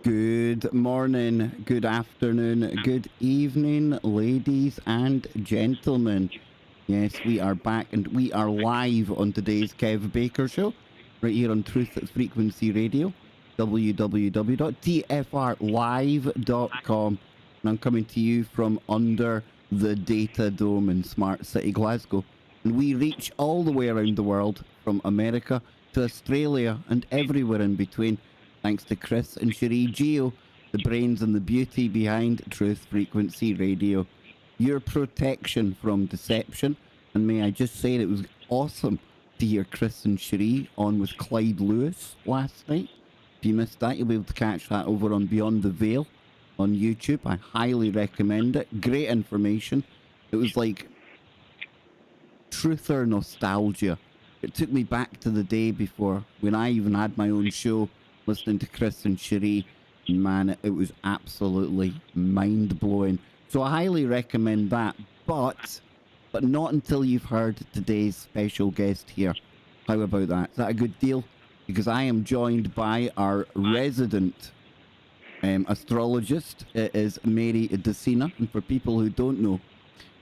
Good morning, good afternoon, good evening, ladies and gentlemen. Yes, we are back and we are live on today's Kev Baker Show, right here on Truth Frequency Radio, www.tfrlive.com. And I'm coming to you from under the Data Dome in Smart City, Glasgow. And we reach all the way around the world, from America to Australia and everywhere in between. Thanks to Chris and Cherie Geo, the brains and the beauty behind Truth Frequency Radio. Your protection from deception. And may I just say it was awesome to hear Chris and Cherie on with Clyde Lewis last night. If you missed that, you'll be able to catch that over on Beyond the Veil on YouTube. I highly recommend it. Great information. It was like truther nostalgia. It took me back to the day before when I even had my own show, listening to Chris and Cherie. Man, it was absolutely mind-blowing. So I highly recommend that, but not until you've heard today's special guest here. How about that? Is that a good deal? Because I am joined by our resident astrologist. It is Mary Dusina. And for people who don't know,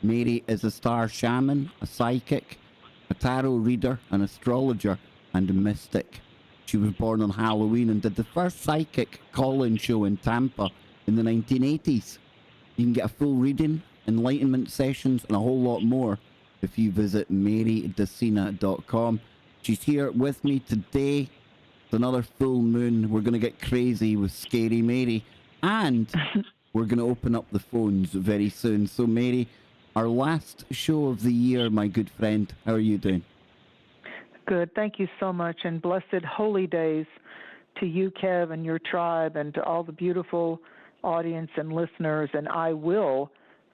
Mary is a star shaman, a psychic, a tarot reader, an astrologer, and a mystic. She was born on Halloween and did the first psychic call-in show in Tampa in the 1980s. You can get a full reading, enlightenment sessions, and a whole lot more if you visit marydusina.com. She's here with me today. It's another full moon. We're going to get crazy with Scary Mary, and we're going to open up the phones very soon. So Mary, our last show of the year, my good friend, how are you doing? Good. Thank you so much, and blessed holy days to you, Kev, and your tribe, and to all the beautiful audience and listeners. And I will,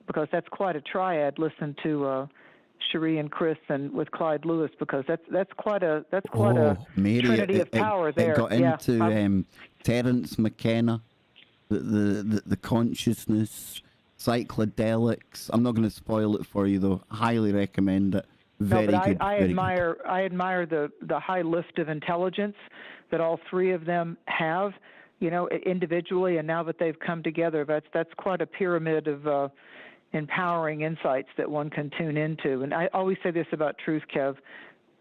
because that's quite a triad, listen to Cherie and Chris and with Clyde Lewis, because that's quite a Mary, trinity of power there. It got into Terence McKenna, the consciousness, psychedelics. I'm not going to spoil it for you though. Highly recommend it. Very good. I admire the high lift of intelligence that all three of them have, individually, and now that they've come together, that's quite a pyramid of empowering insights that one can tune into. And I always say this about truth, Kev.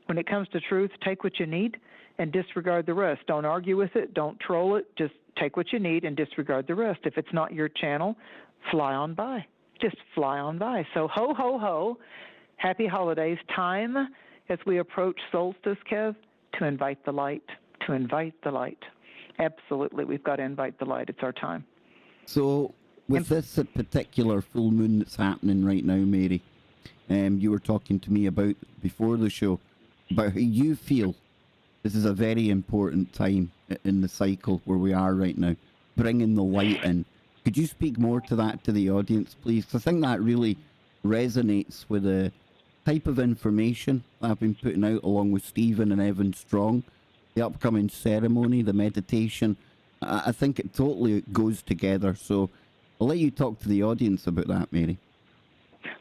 When it comes to truth, take what you need and disregard the rest. Don't argue with it. Don't troll it. Just take what you need and disregard the rest. If it's not your channel, fly on by. Just fly on by. So ho, ho, ho. Happy holidays. Time as we approach solstice, Kev, to invite the light. To invite the light. Absolutely. We've got to invite the light. It's our time. So with this particular full moon that's happening right now, Mary, you were talking to me about before the show about how you feel this is a very important time in the cycle where we are right now, bringing the light in. Could you speak more to that to the audience, please? 'Cause I think that really resonates with the type of information that I've been putting out along with Stephen and Evan Strong, the upcoming ceremony, the meditation. I think it totally goes together. So I'll let you talk to the audience about that, Mary.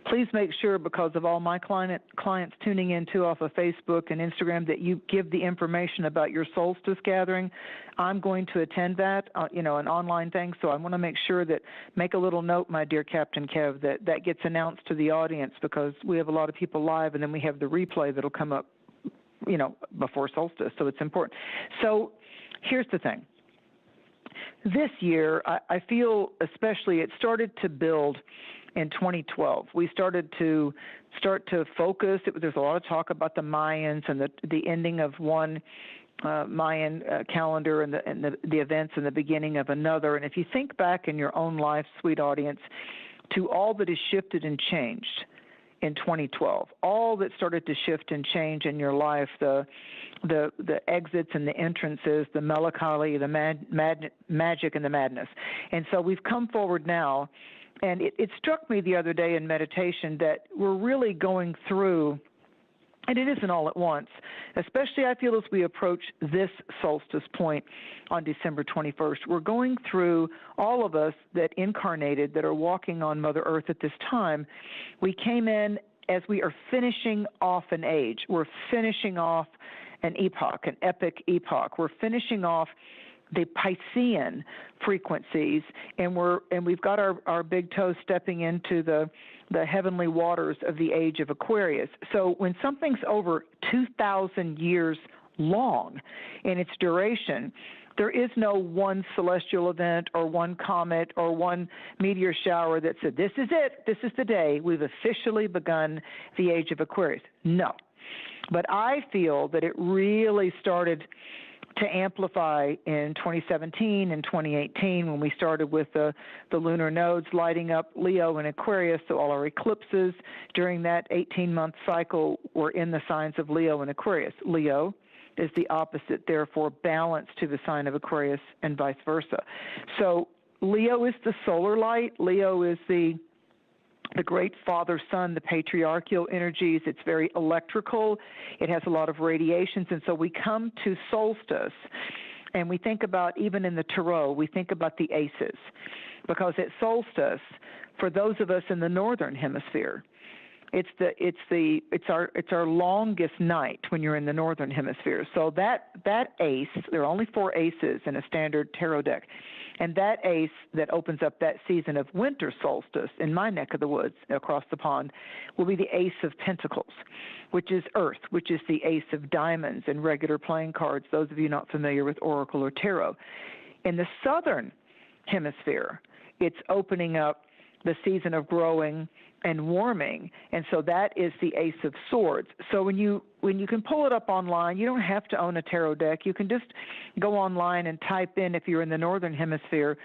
Please make sure, because of all my clients tuning in too off of Facebook and Instagram, that you give the information about your solstice gathering. I'm going to attend that, an online thing, so I want to make sure that, make a little note, my dear Captain Kev, that gets announced to the audience, because we have a lot of people live, and then we have the replay that'll come up, before solstice, so it's important. So here's the thing. This year, I feel especially, it started to build in 2012. We started to focus. There's a lot of talk about the Mayans and the ending of one Mayan calendar and the events and the beginning of another. And if you think back in your own life, sweet audience, to all that has shifted and changed in 2012, all that started to shift and change in your life, the exits and the entrances, the melancholy, the magic and the madness. And so we've come forward now, and it struck me the other day in meditation that we're really going through, and it isn't all at once, especially I feel as we approach this solstice point on December 21st, we're going through, all of us that incarnated, that are walking on Mother Earth at this time, we came in as we are finishing off an age. We're finishing off an epoch, an epic epoch. We're finishing off the Piscean frequencies, and we've got our big toe stepping into the heavenly waters of the Age of Aquarius. So when something's over 2,000 years long in its duration, there is no one celestial event or one comet or one meteor shower that said, this is it, this is the day we've officially begun the Age of Aquarius. No. But I feel that it really started to amplify in 2017 and 2018 when we started with the lunar nodes lighting up Leo and Aquarius. So all our eclipses during that 18-month cycle were in the signs of Leo and Aquarius. Leo is the opposite, therefore balanced to the sign of Aquarius and vice versa. So Leo is the solar light. Leo is the great father-son, the patriarchal energies. It's very electrical. It has a lot of radiations. And so we come to solstice, and we think about, even in the Tarot, we think about the aces. Because at solstice, for those of us in the northern hemisphere, it's our longest night when you're in the northern hemisphere. So that ace, there are only 4 aces in a standard tarot deck. And that ace that opens up that season of winter solstice in my neck of the woods across the pond will be the Ace of Pentacles, which is Earth, which is the Ace of Diamonds in regular playing cards, those of you not familiar with Oracle or Tarot. In the southern hemisphere, it's opening up the season of growing and warming, and so that is the Ace of Swords. So when you can pull it up online, you don't have to own a tarot deck. You can just go online and type in, if you're in the northern hemisphere,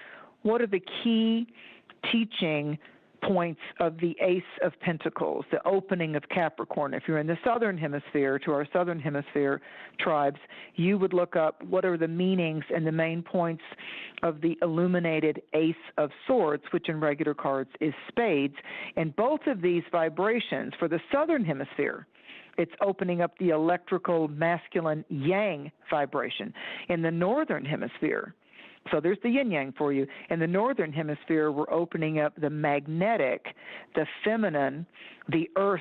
what are the key teaching points of the Ace of Pentacles, the opening of Capricorn. If you're in the southern hemisphere, to our southern hemisphere tribes, you would look up what are the meanings and the main points of the illuminated Ace of Swords, which in regular cards is spades. And both of these vibrations for the southern hemisphere, it's opening up the electrical masculine yang vibration. In the northern hemisphere, so there's the yin-yang for you. In the northern hemisphere, we're opening up the magnetic, the feminine, the earth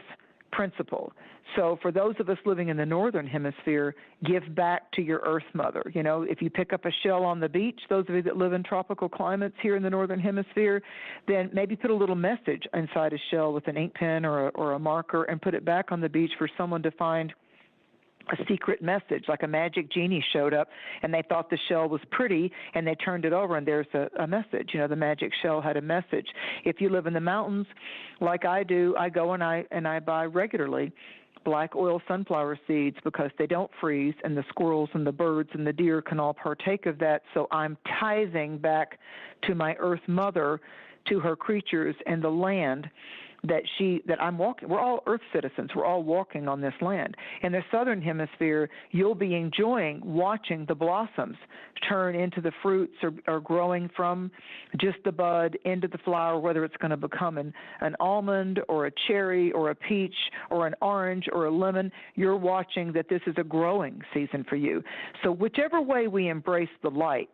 principle. So for those of us living in the northern hemisphere, give back to your earth mother. You know, if you pick up a shell on the beach, those of you that live in tropical climates here in the northern hemisphere, then maybe put a little message inside a shell with an ink pen or a marker and put it back on the beach for someone to find a secret message, like a magic genie showed up and they thought the shell was pretty and they turned it over and there's a message. You know, the magic shell had a message. If you live in the mountains like I do, I go and I buy regularly black oil sunflower seeds because they don't freeze, and the squirrels and the birds and the deer can all partake of that. So I'm tithing back to my earth mother, to her creatures and the land that I'm walking. We're all earth citizens. We're all walking on this land. In the southern hemisphere, you'll be enjoying watching the blossoms turn into the fruits or growing from just the bud into the flower, whether it's going to become an almond or a cherry or a peach or an orange or a lemon. You're watching that this is a growing season for you. So whichever way we embrace the light,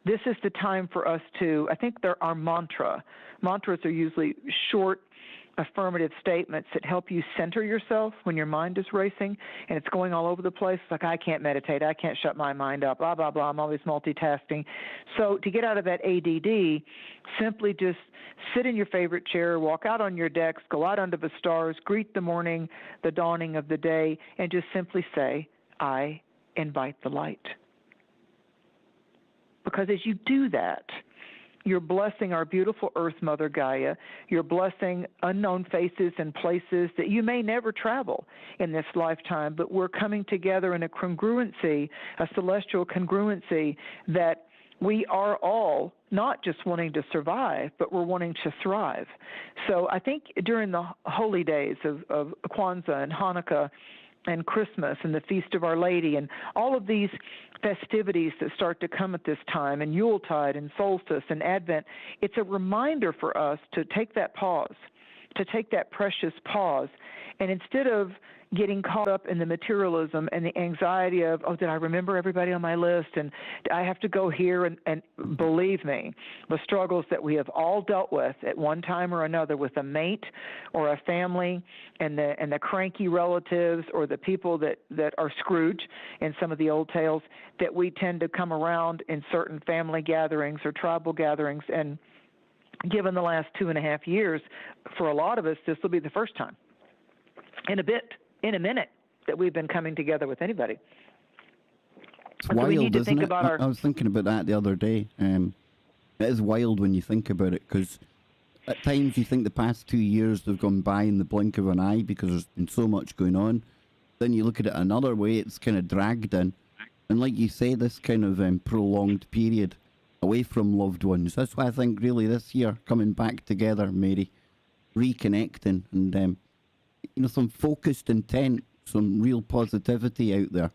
this is the time for us to, I think our mantra. Mantras are usually short, affirmative statements that help you center yourself when your mind is racing and it's going all over the place. It's like, I can't meditate, I can't shut my mind up, blah, blah, blah, I'm always multitasking. So to get out of that ADD, simply just sit in your favorite chair, walk out on your decks, go out under the stars, greet the morning, the dawning of the day, and just simply say, I invite the light. Because as you do that, you're blessing our beautiful Earth Mother Gaia. You're blessing unknown faces and places that you may never travel in this lifetime, but we're coming together in a congruency, a celestial congruency, that we are all not just wanting to survive, but we're wanting to thrive. So I think during the holy days of Kwanzaa and Hanukkah and Christmas and the Feast of Our Lady and all of these festivities that start to come at this time, and Yuletide and Solstice and Advent, it's a reminder for us to take that pause to take that precious pause. And instead of getting caught up in the materialism and the anxiety of, oh, did I remember everybody on my list? And I have to go here. And believe me, the struggles that we have all dealt with at one time or another with a mate or a family and the cranky relatives or the people that are Scrooge in some of the old tales, that we tend to come around in certain family gatherings or tribal gatherings. And given the last 2.5 years, for a lot of us, this will be the first time in a minute that we've been coming together with anybody. It's wild, we need to think about I was thinking about that the other day. It is wild when you think about it, because at times you think the past 2 years have gone by in the blink of an eye because there's been so much going on. Then you look at it another way, it's kind of dragged in. And like you say, this kind of prolonged period away from loved ones. That's why I think really this year, coming back together, Mary, reconnecting and some focused intent, some real positivity out there.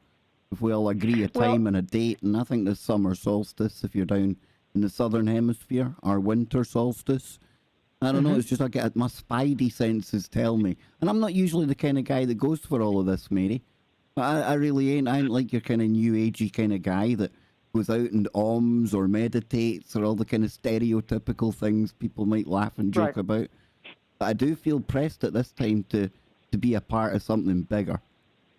If we all agree a time and a date, and I think this summer solstice, if you're down in the southern hemisphere, our winter solstice, I don't know, it's just like my spidey senses tell me. And I'm not usually the kind of guy that goes for all of this, Mary. But I really ain't. I ain't like your kind of new agey kind of guy that goes out and ohms or meditates or all the kind of stereotypical things people might laugh and joke about. But I do feel pressed at this time to be a part of something bigger,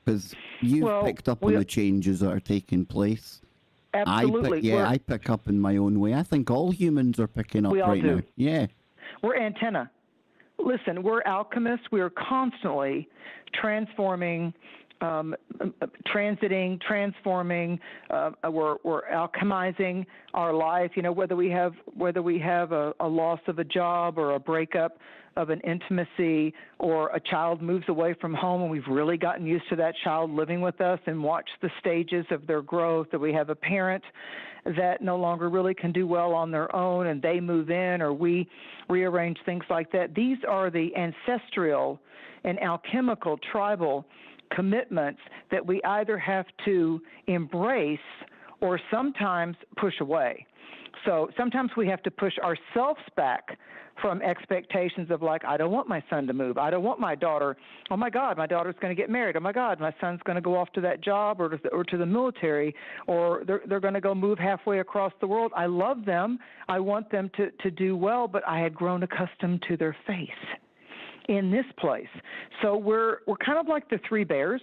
because you've picked up on the changes that are taking place. Absolutely. I pick up in my own way. I think all humans are picking up right now. Yeah. We're antenna. Listen, we're alchemists. We're constantly transforming, transiting, transforming. We're alchemizing our life. Whether we have a loss of a job or a breakup of an intimacy, or a child moves away from home and we've really gotten used to that child living with us and watch the stages of their growth, that we have a parent that no longer really can do well on their own and they move in, or we rearrange things like that. These are the ancestral and alchemical tribal commitments that we either have to embrace or sometimes push away. So sometimes we have to push ourselves back from expectations of, like, I don't want my son to move. I don't want my daughter. Oh, my God, my daughter's going to get married. Oh, my God, my son's going to go off to that job or to the military, or they're going to go move halfway across the world. I love them. I want them to do well, but I had grown accustomed to their face in this place. So we're kind of like the three bears.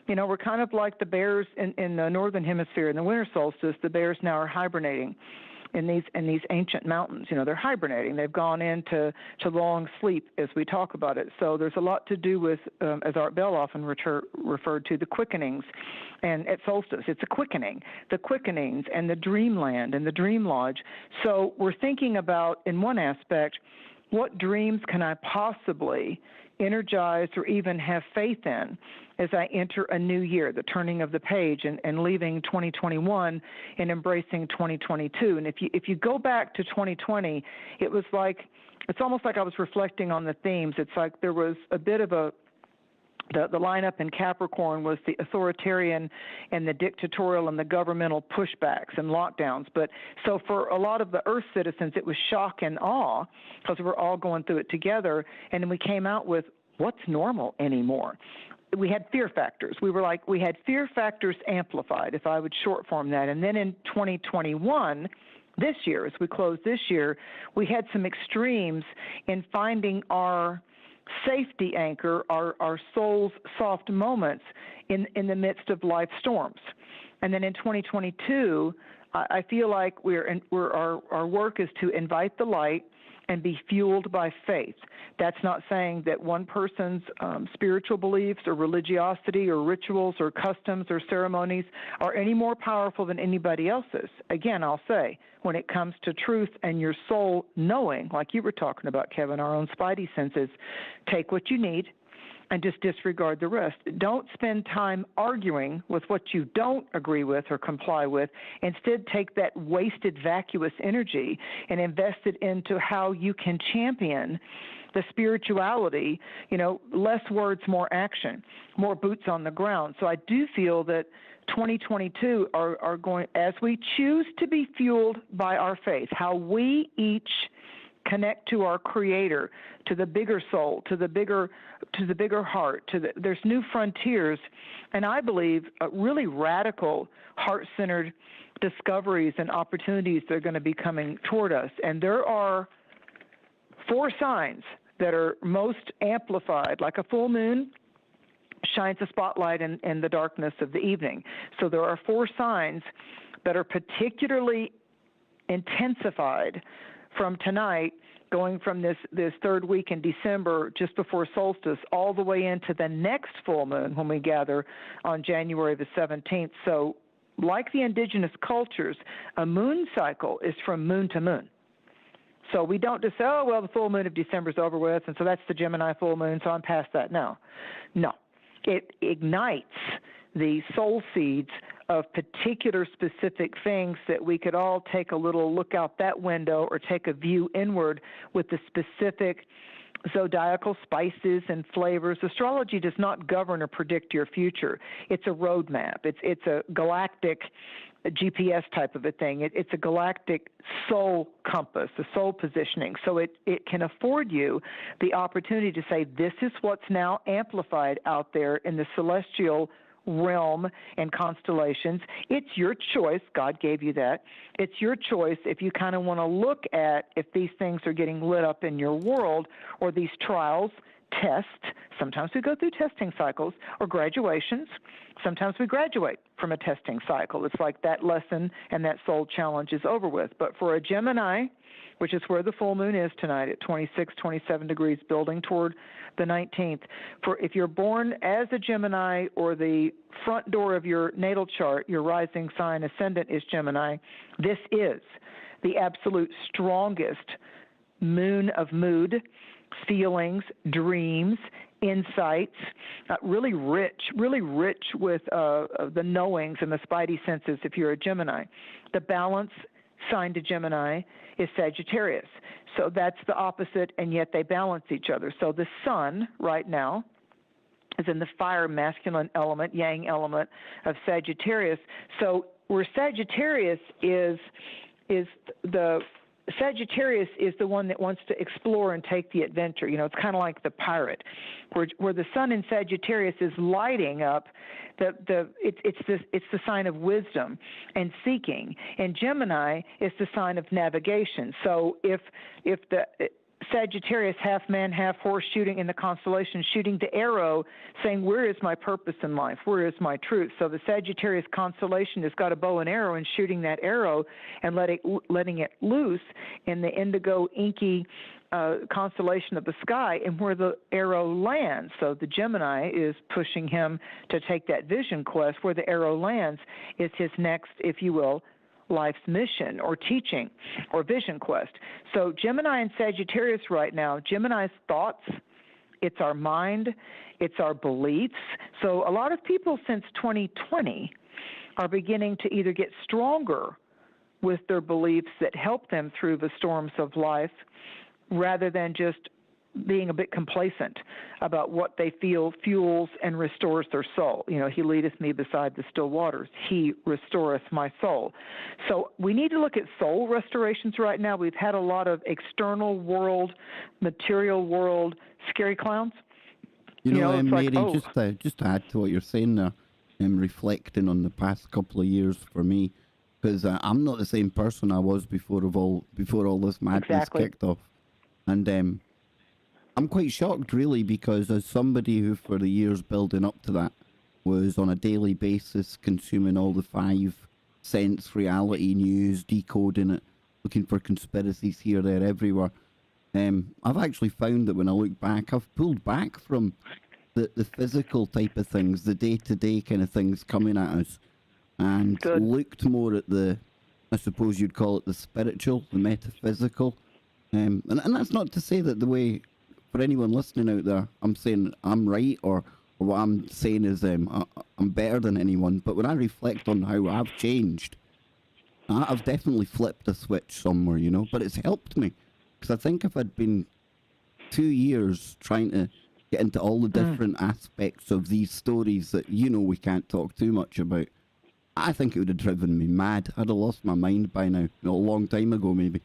We're kind of like the bears in the northern hemisphere. In the winter solstice, the bears now are hibernating in these ancient mountains. They're hibernating. They've gone into long sleep, as we talk about it. So there's a lot to do with, as Art Bell often referred to, the quickenings. And at solstice, it's a quickening, the quickenings and the dreamland and the dream lodge. So we're thinking about, in one aspect, what dreams can I possibly energize or even have faith in as I enter a new year, the turning of the page and leaving 2021 and embracing 2022. And if you go back to 2020, it's almost like I was reflecting on the themes. It's like there was a bit of the lineup in Capricorn was the authoritarian and the dictatorial and the governmental pushbacks and lockdowns. But so for a lot of the Earth citizens, it was shock and awe because we're all going through it together. And then we came out with, what's normal anymore? We had fear factors. We had fear factors amplified, if I would short form that. And then in 2021, this year, as we close this year, we had some extremes in finding our safety anchor, our soul's soft moments in the midst of life storms. And then in 2022, I feel like our work is to invite the light and be fueled by faith. That's not saying that one person's spiritual beliefs or religiosity or rituals or customs or ceremonies are any more powerful than anybody else's. Again, I'll say, when it comes to truth and your soul knowing, like you were talking about, Kevin, our own spidey senses, take what you need and just disregard the rest. Don't spend time arguing with what you don't agree with or comply with. Instead, take that wasted, vacuous energy and invest it into how you can champion the spirituality, less words, more action, more boots on the ground. So I do feel that 2022 are going, as we choose to be fueled by our faith, how we each connect to our Creator, to the bigger soul, to the bigger heart. There's new frontiers, and I believe really radical, heart-centered discoveries and opportunities that are going to be coming toward us. And there are 4 signs that are most amplified, like a full moon shines a spotlight in the darkness of the evening. So there are 4 signs that are particularly intensified from tonight, going from this 3rd week in December, just before solstice, all the way into the next full moon when we gather on January the 17th. So like the indigenous cultures, a moon cycle is from moon to moon. So we don't just say, oh, well, the full moon of December is over with, and so that's the Gemini full moon, so I'm past that now. No. It ignites the soul seeds of particular specific things that we could all take a little look out that window or take a view inward with the specific zodiacal spices and flavors. Astrology does not govern or predict your future. It's a roadmap. It's a galactic GPS type of a thing. It's a galactic soul compass, a soul positioning. So it can afford you the opportunity to say, this is what's now amplified out there in the celestial realm and constellations. It's your choice. God gave you that. It's your choice if you kind of want to look at if these things are getting lit up in your world, or these trials, tests. Sometimes we go through testing cycles, or graduations. Sometimes we graduate from a testing cycle. It's like that lesson and that soul challenge is over with. But for a Gemini, which is where the full moon is tonight at 26, 27 degrees, building toward the 19th. For if you're born as a Gemini, or the front door of your natal chart, your rising sign ascendant is Gemini, this is the absolute strongest moon of mood, feelings, dreams, insights, really rich with the knowings and the spidey senses if you're a Gemini. The balance sign to Gemini is Sagittarius. So that's the opposite, and yet they balance each other. So the sun right now is in the fire masculine element, yang element of Sagittarius. So where Sagittarius is the Sagittarius is the one that wants to explore and take the adventure. You know, it's kind of like the pirate, where the sun in Sagittarius is lighting up. It's the sign of wisdom and seeking, and Gemini is the sign of navigation. So if the Sagittarius, half man, half horse, shooting in the constellation, shooting the arrow, saying, where is my purpose in life? Where is my truth? So the Sagittarius constellation has got a bow and arrow, and shooting that arrow and letting it loose in the indigo, inky constellation of the sky, and where the arrow lands. So the Gemini is pushing him to take that vision quest. Where the arrow lands is his next, if you will, life's mission or teaching or vision quest. So Gemini and Sagittarius right now, Gemini's thoughts, it's our mind, it's our beliefs. So a lot of people since 2020 are beginning to either get stronger with their beliefs that help them through the storms of life, rather than just being a bit complacent about what they feel fuels and restores their soul. You know, he leadeth me beside the still waters. He restoreth my soul. So we need to look at soul restorations right now. We've had a lot of external world, material world, scary clowns. You know, it's Mary, like, just to add to what you're saying there, reflecting on the past couple of years for me, because I'm not the same person I was before all this madness kicked off. And I'm quite shocked, really, because as somebody who, for the years building up to that, was on a daily basis consuming all the 5 sense reality news, decoding it, looking for conspiracies here, there, everywhere, I've actually found that when I look back, I've pulled back from the physical type of things, the day-to-day kind of things coming at us, and looked more at the, I suppose you'd call it the spiritual, the metaphysical. And that's not to say that the way, for anyone listening out there, I'm saying I'm right, or what I'm saying is I'm better than anyone. But when I reflect on how I've changed, I've definitely flipped a switch somewhere, you know. But it's helped me, because I think if I'd been 2 years trying to get into all the different aspects of these stories that, you know, we can't talk too much about, I think it would have driven me mad. I'd have lost my mind by now, a long time ago maybe.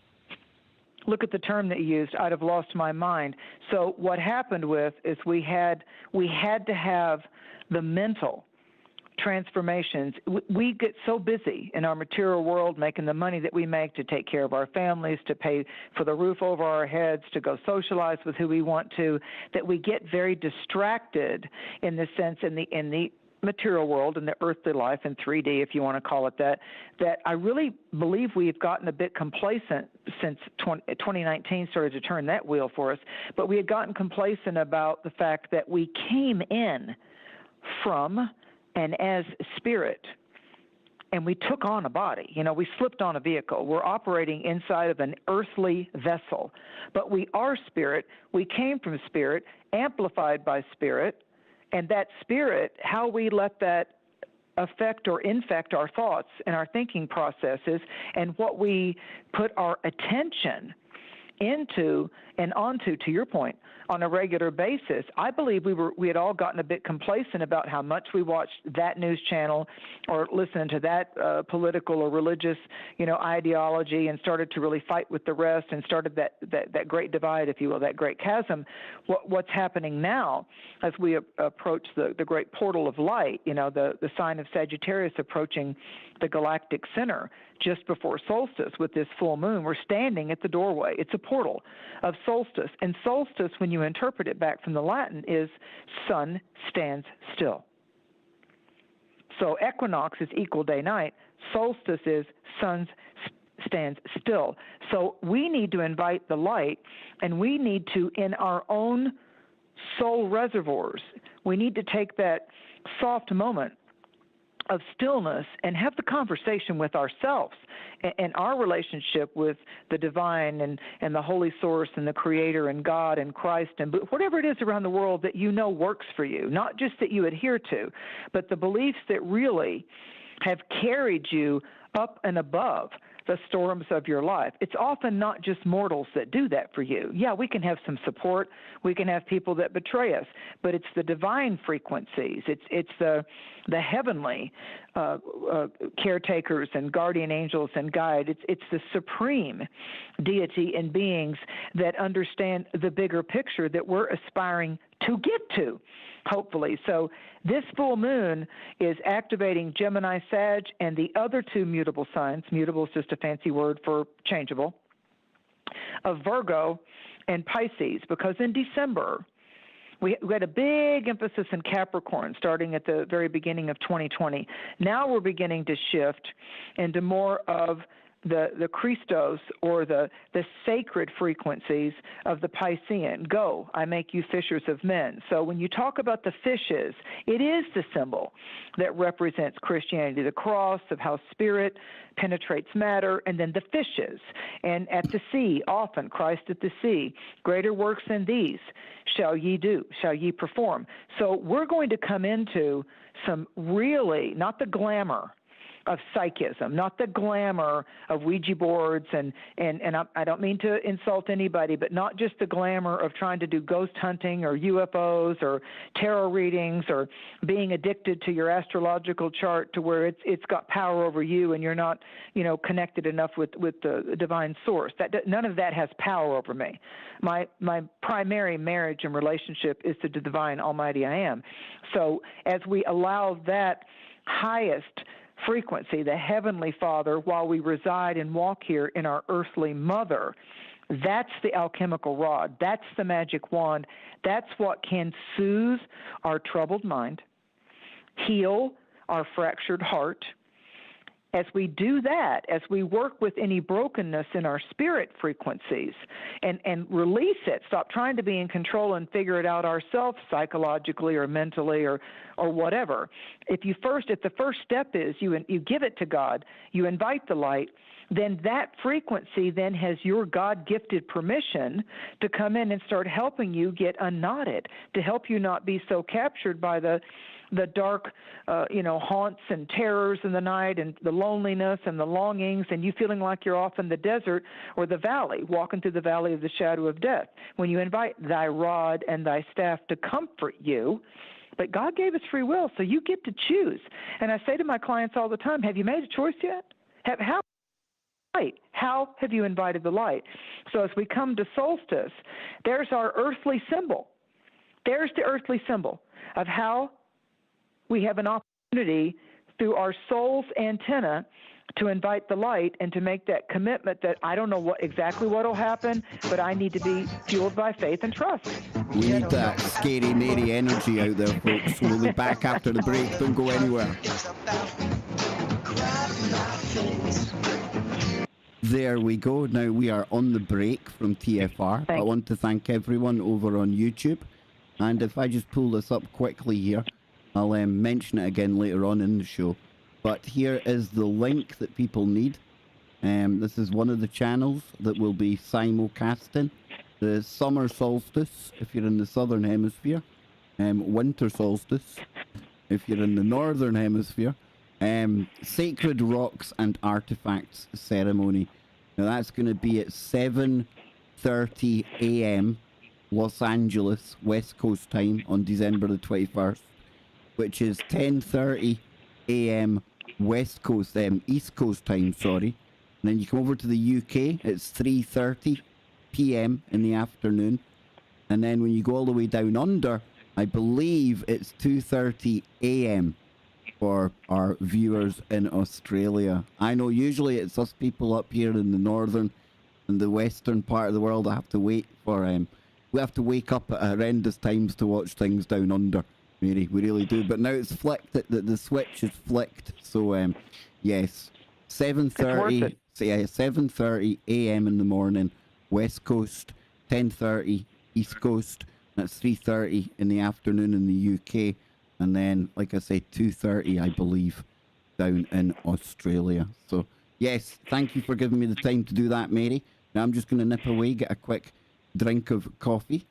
look at the term that you used, I'd have lost my mind. So what happened is we had to have the mental transformations. We get so busy in our material world making the money that we make to take care of our families, to pay for the roof over our heads, to go socialize with who we want to, that we get very distracted in the sense in the material world, in the earthly life, in 3D, if you want to call it that I really believe we've gotten a bit complacent since 2019 started to turn that wheel for us, but we had gotten complacent about the fact that we came in from and as spirit, and we took on a body. We slipped on a vehicle. We're operating inside of an earthly vessel, but we are spirit. We came from spirit, amplified by spirit, and that spirit, how we let that affect or infect our thoughts and our thinking processes, and what we put our attention into and onto, to your point, on a regular basis. I believe we had all gotten a bit complacent about how much we watched that news channel or listened to that political or religious, ideology, and started to really fight with the rest and started that great divide, if you will, that great chasm. What's happening now as we approach the great portal of light, the sign of Sagittarius approaching the galactic center just before solstice with this full moon, we're standing at the doorway. It's a portal of solstice. And solstice, when you interpret it back from the Latin, is sun stands still. So equinox is equal day night. Solstice is sun stands still. So we need to invite the light, and we need to, in our own soul reservoirs, we need to take that soft moment of stillness and have the conversation with ourselves and our relationship with the divine and the holy source and the creator and God and Christ and whatever it is around the world that works for you, not just that you adhere to, but the beliefs that really have carried you up and above the storms of your life. It's often not just mortals that do that for you. Yeah, we can have some support. We can have people that betray us, but it's the divine frequencies. It's the heavenly caretakers and guardian angels and guide. It's the supreme deity and beings that understand the bigger picture that we're aspiring to get to, hopefully. So this full moon is activating Gemini, Sag, and the other two mutable signs. Mutable is just a fancy word for changeable, of Virgo and Pisces, because in December, we had a big emphasis in Capricorn starting at the very beginning of 2020. Now we're beginning to shift into more of the Christos, or the sacred frequencies of the Piscean. Go, I make you fishers of men. So when you talk about the fishes, it is the symbol that represents Christianity, the cross of how spirit penetrates matter, and then the fishes. And at the sea, often Christ at the sea, greater works than these shall ye do, shall ye perform. So we're going to come into some really, not the glamour of psychism, not the glamour of Ouija boards, and I don't mean to insult anybody, but not just the glamour of trying to do ghost hunting or UFOs or tarot readings or being addicted to your astrological chart to where it's got power over you and you're not, connected enough with the divine source. None of that has power over me. My primary marriage and relationship is to the divine Almighty I Am. So as we allow that highest frequency, the Heavenly Father, while we reside and walk here in our earthly mother, that's the alchemical rod. That's the magic wand. That's what can soothe our troubled mind, heal our fractured heart. As we do that, as we work with any brokenness in our spirit frequencies and release it, stop trying to be in control and figure it out ourselves psychologically or mentally or whatever. If the first step is you give it to God, you invite the light, then that frequency then has your God-gifted permission to come in and start helping you get unknotted, to help you not be so captured by the dark, haunts and terrors in the night and the loneliness and the longings and you feeling like you're off in the desert or the valley, walking through the valley of the shadow of death. When you invite thy rod and thy staff to comfort you, but God gave us free will, so you get to choose. And I say to my clients all the time, have you made a choice yet? How light? How have you invited the light? So as we come to solstice, there's our earthly symbol. There's the earthly symbol of how we have an opportunity through our soul's antenna to invite the light and to make that commitment that I don't know exactly what will happen, but I need to be fueled by faith and trust. We need that scary Mary energy out there, folks. We'll be back after the break. Don't go anywhere. There we go. Now we are on the break from TFR. I want to thank everyone over on YouTube. And if I just pull this up quickly here, I'll mention it again later on in the show. But here is the link that people need. This is one of the channels that will be simulcasting the summer solstice if you're in the southern hemisphere, winter solstice if you're in the northern hemisphere, sacred rocks and artifacts ceremony. Now that's going to be at 7:30 a.m. Los Angeles West Coast time on December the 21st, which is 10:30 a.m. West Coast, East Coast time, sorry. And then you come over to the UK, it's 3:30 p.m. in the afternoon. And then when you go all the way down under, I believe it's 2:30 a.m. for our viewers in Australia. I know usually it's us people up here in the northern and the western part of the world that have to wait for, we have to wake up at horrendous times to watch things down under. Mary, we really do. But now it's flicked, the switch is flicked. So, yes, 7:30, so yeah, 7:30 a.m. in the morning, West Coast, 10:30 East Coast. That's 3:30 in the afternoon in the UK. And then, like I said, 2:30, I believe, down in Australia. So, yes, thank you for giving me the time to do that, Mary. Now I'm just going to nip away, get a quick drink of coffee,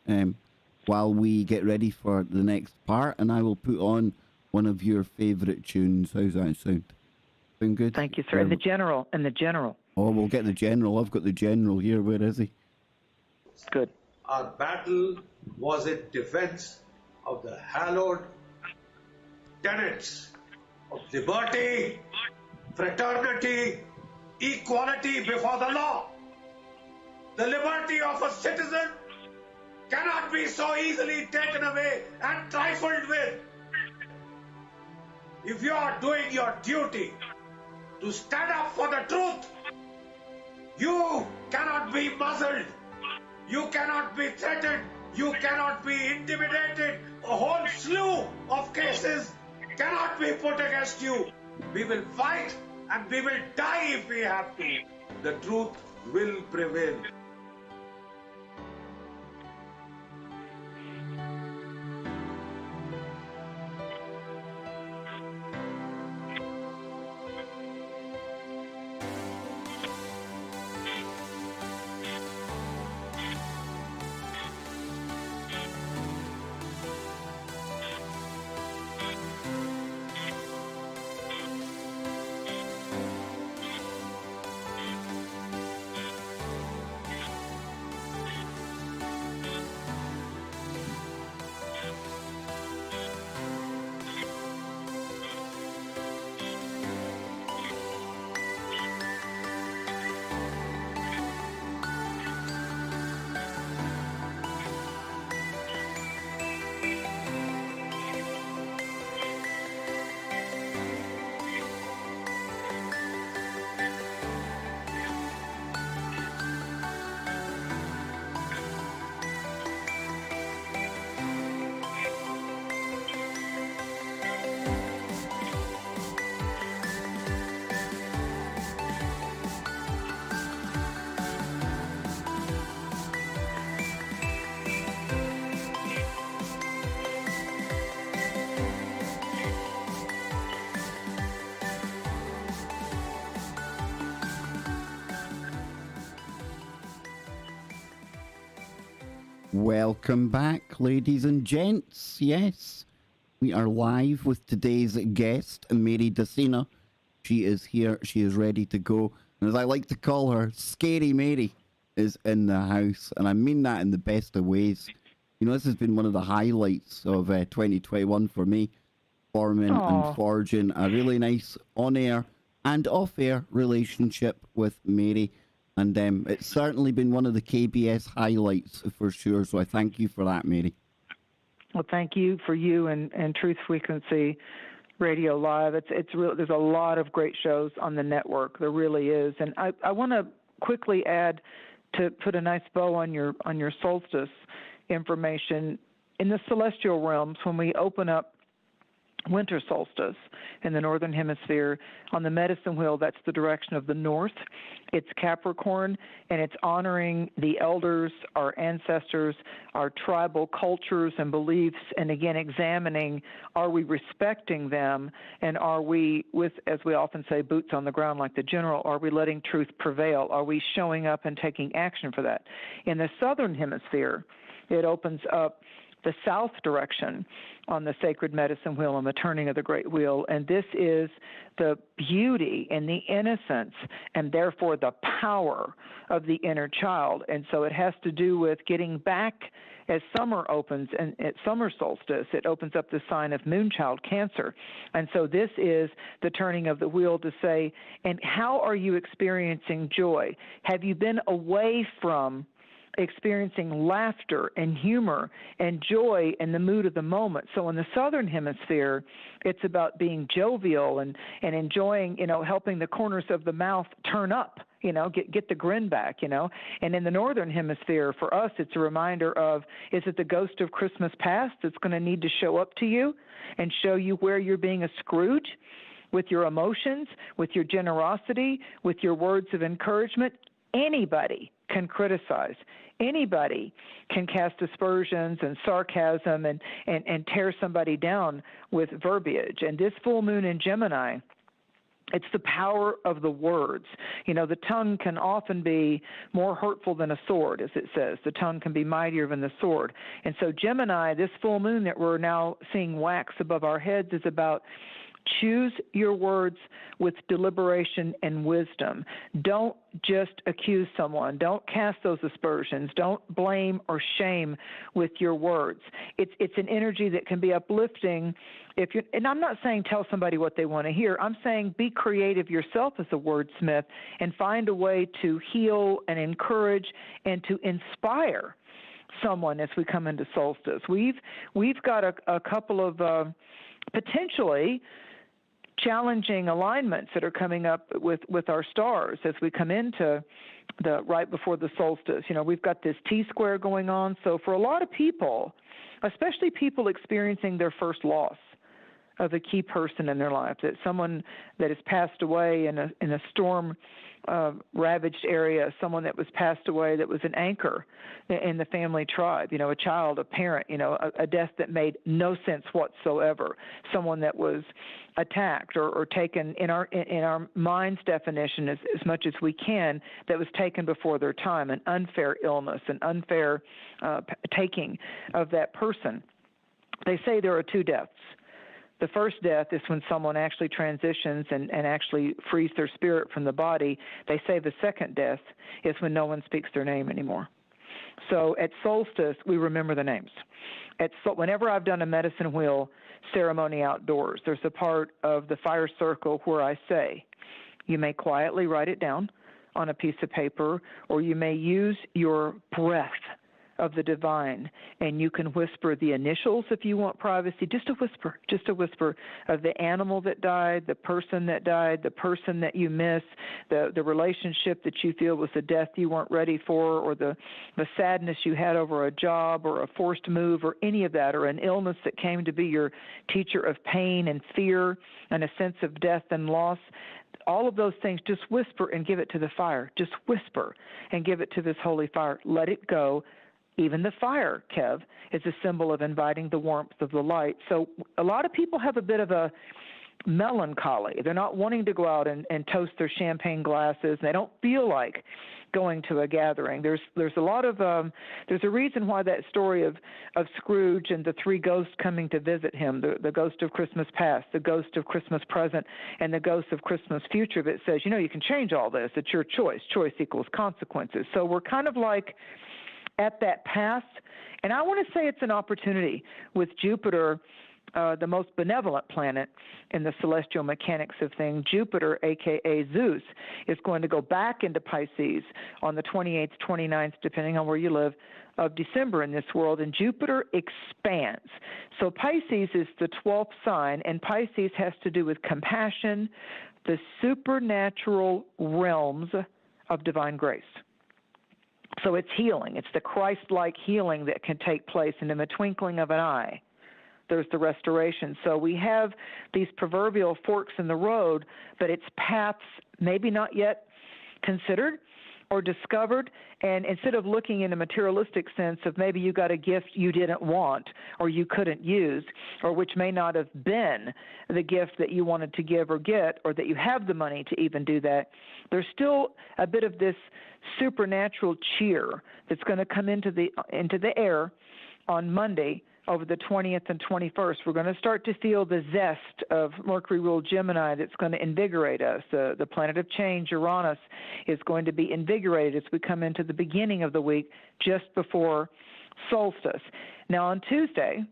while we get ready for the next part, and I will put on one of your favourite tunes. How's that sound? Sound good? Thank you, sir. And the general. Oh, we'll get the general. I've got the general here. Where is he? Good. Our battle was in defense of the hallowed tenets of liberty, fraternity, equality before the law. The liberty of a citizen cannot be so easily taken away and trifled with. If you are doing your duty to stand up for the truth, you cannot be muzzled, you cannot be threatened, you cannot be intimidated. A whole slew of cases cannot be put against you. We will fight and we will die if we have to. The truth will prevail. Welcome back, ladies and gents. Yes, we are live with today's guest, Mary Dusina. She is here. She is ready to go. And as I like to call her, Scary Mary is in the house. And I mean that in the best of ways. You know, this has been one of the highlights of 2021 for me. Forming and forging a really nice on-air and off-air relationship with Mary. And it's certainly been one of the KBS highlights for sure. So I thank you for that, Mary. Well, thank you for you and Truth Frequency Radio Live. It's real. There's a lot of great shows on the network. There really is. And I want to quickly add, to put a nice bow on your solstice information. In the celestial realms, when we open up winter solstice in the northern hemisphere, on the medicine wheel, that's the direction of the north. It's Capricorn, and it's honoring the elders, our ancestors, our tribal cultures and beliefs, and again examining, are we respecting them, and are we, with, as we often say, boots on the ground like the general, are we letting truth prevail? Are we showing up and taking action for that? In the southern hemisphere, it opens up the south direction on the sacred medicine wheel and the turning of the great wheel. And this is the beauty and the innocence and therefore the power of the inner child. And so it has to do with getting back as summer opens, and at summer solstice, it opens up the sign of Moonchild, Cancer. And so this is the turning of the wheel to say, and how are you experiencing joy? Have you been away from experiencing laughter and humor and joy and the mood of the moment? So in the southern hemisphere, it's about being jovial and enjoying, helping the corners of the mouth turn up, get the grin back, And in the northern hemisphere, for us, it's a reminder of, is it the ghost of Christmas past that's going to need to show up to you and show you where you're being a Scrooge with your emotions, with your generosity, with your words of encouragement? Anybody can criticize. Anybody can cast aspersions and sarcasm and tear somebody down with verbiage. And this full moon in Gemini, it's the power of the words. The tongue can often be more hurtful than a sword, as it says. The tongue can be mightier than the sword. And so Gemini, this full moon that we're now seeing wax above our heads, is about choose your words with deliberation and wisdom. Don't just accuse someone. Don't cast those aspersions. Don't blame or shame with your words. It's an energy that can be uplifting. And I'm not saying tell somebody what they want to hear. I'm saying be creative yourself as a wordsmith and find a way to heal and encourage and to inspire someone as we come into solstice. We've got a couple of potentially challenging alignments that are coming up with our stars as we come into the right before the solstice. We've got this T-square going on. So for a lot of people, especially people experiencing their first loss of a key person in their life, that someone that has passed away in a storm ravaged area, someone that was passed away that was an anchor in the family tribe, a child, a parent, a death that made no sense whatsoever, someone that was attacked or taken in our mind's definition as much as we can, that was taken before their time, an unfair illness, an unfair taking of that person. They say there are two deaths. The first death is when someone actually transitions and actually frees their spirit from the body. They say the second death is when no one speaks their name anymore. So at solstice, we remember the names. Whenever I've done a medicine wheel ceremony outdoors, there's a part of the fire circle where I say, you may quietly write it down on a piece of paper, or you may use your breath of the divine, and you can whisper the initials if you want privacy, just a whisper of the animal that died, the person that you miss, the relationship that you feel was a death you weren't ready for, or the sadness you had over a job or a forced move or any of that, or an illness that came to be your teacher of pain and fear and a sense of death and loss. All of those things, just whisper and give it to the fire. Just whisper and give it to this holy fire. Let it go. Even the fire, Kev, is a symbol of inviting the warmth of the light. So a lot of people have a bit of a melancholy. They're not wanting to go out and toast their champagne glasses. They don't feel like going to a gathering. There's a lot of there's a reason why that story of Scrooge and the three ghosts coming to visit him, the ghost of Christmas past, the ghost of Christmas present, and the ghost of Christmas future, that says, you can change all this. It's your choice. Choice equals consequences. So we're kind of like at that path, and I want to say it's an opportunity with Jupiter the most benevolent planet in the celestial mechanics of things, Jupiter, a.k.a. Zeus, is going to go back into Pisces on the 28th, 29th, depending on where you live, of December in this world, and Jupiter expands. So Pisces is the 12th sign, and Pisces has to do with compassion, the supernatural realms of divine grace. So it's healing. It's the Christ-like healing that can take place, and in the twinkling of an eye, there's the restoration. So we have these proverbial forks in the road, but it's paths maybe not yet considered or discovered, and instead of looking in a materialistic sense of maybe you got a gift you didn't want or you couldn't use, or which may not have been the gift that you wanted to give or get, or that you have the money to even do that, there's still a bit of this supernatural cheer that's going to come into the air on Monday over the 20th and 21st. We're going to start to feel the zest of Mercury-ruled Gemini that's going to invigorate us. The planet of change, Uranus, is going to be invigorated as we come into the beginning of the week just before solstice. Now on Tuesday,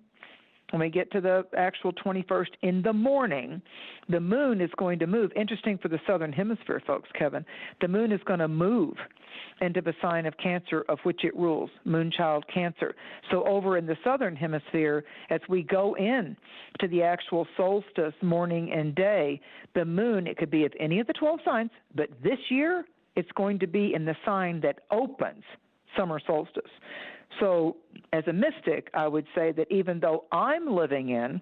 when we get to the actual 21st in the morning, the moon is going to move. Interesting for the southern hemisphere, folks, Kevin. The moon is going to move into the sign of Cancer, of which it rules, moonchild Cancer. So over in the southern hemisphere, as we go in to the actual solstice morning and day, the moon, it could be of any of the 12 signs, but this year it's going to be in the sign that opens summer solstice. So as a mystic, I would say that even though I'm living in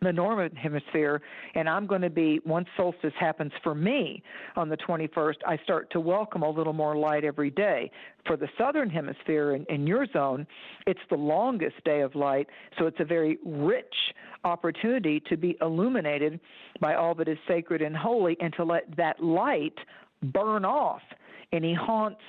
the northern hemisphere, and I'm going to be, once solstice happens for me on the 21st, I start to welcome a little more light every day. For the southern hemisphere in your zone, it's the longest day of light, so it's a very rich opportunity to be illuminated by all that is sacred and holy, and to let that light burn off any haunts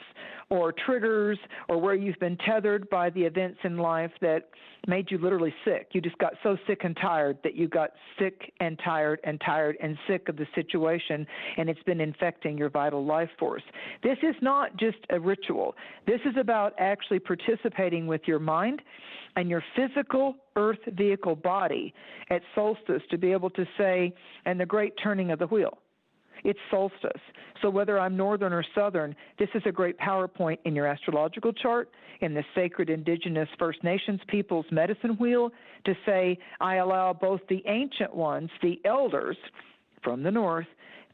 or triggers or where you've been tethered by the events in life that made you literally sick. You just got so sick and tired that you got sick and tired and sick of the situation, and it's been infecting your vital life force. This is not just a ritual. This is about actually participating with your mind and your physical earth vehicle body at solstice to be able to say, and the great turning of the wheel. It's solstice. So whether I'm northern or southern, this is a great PowerPoint in your astrological chart, in the sacred indigenous First Nations people's medicine wheel, to say, I allow both the ancient ones, the elders from the north,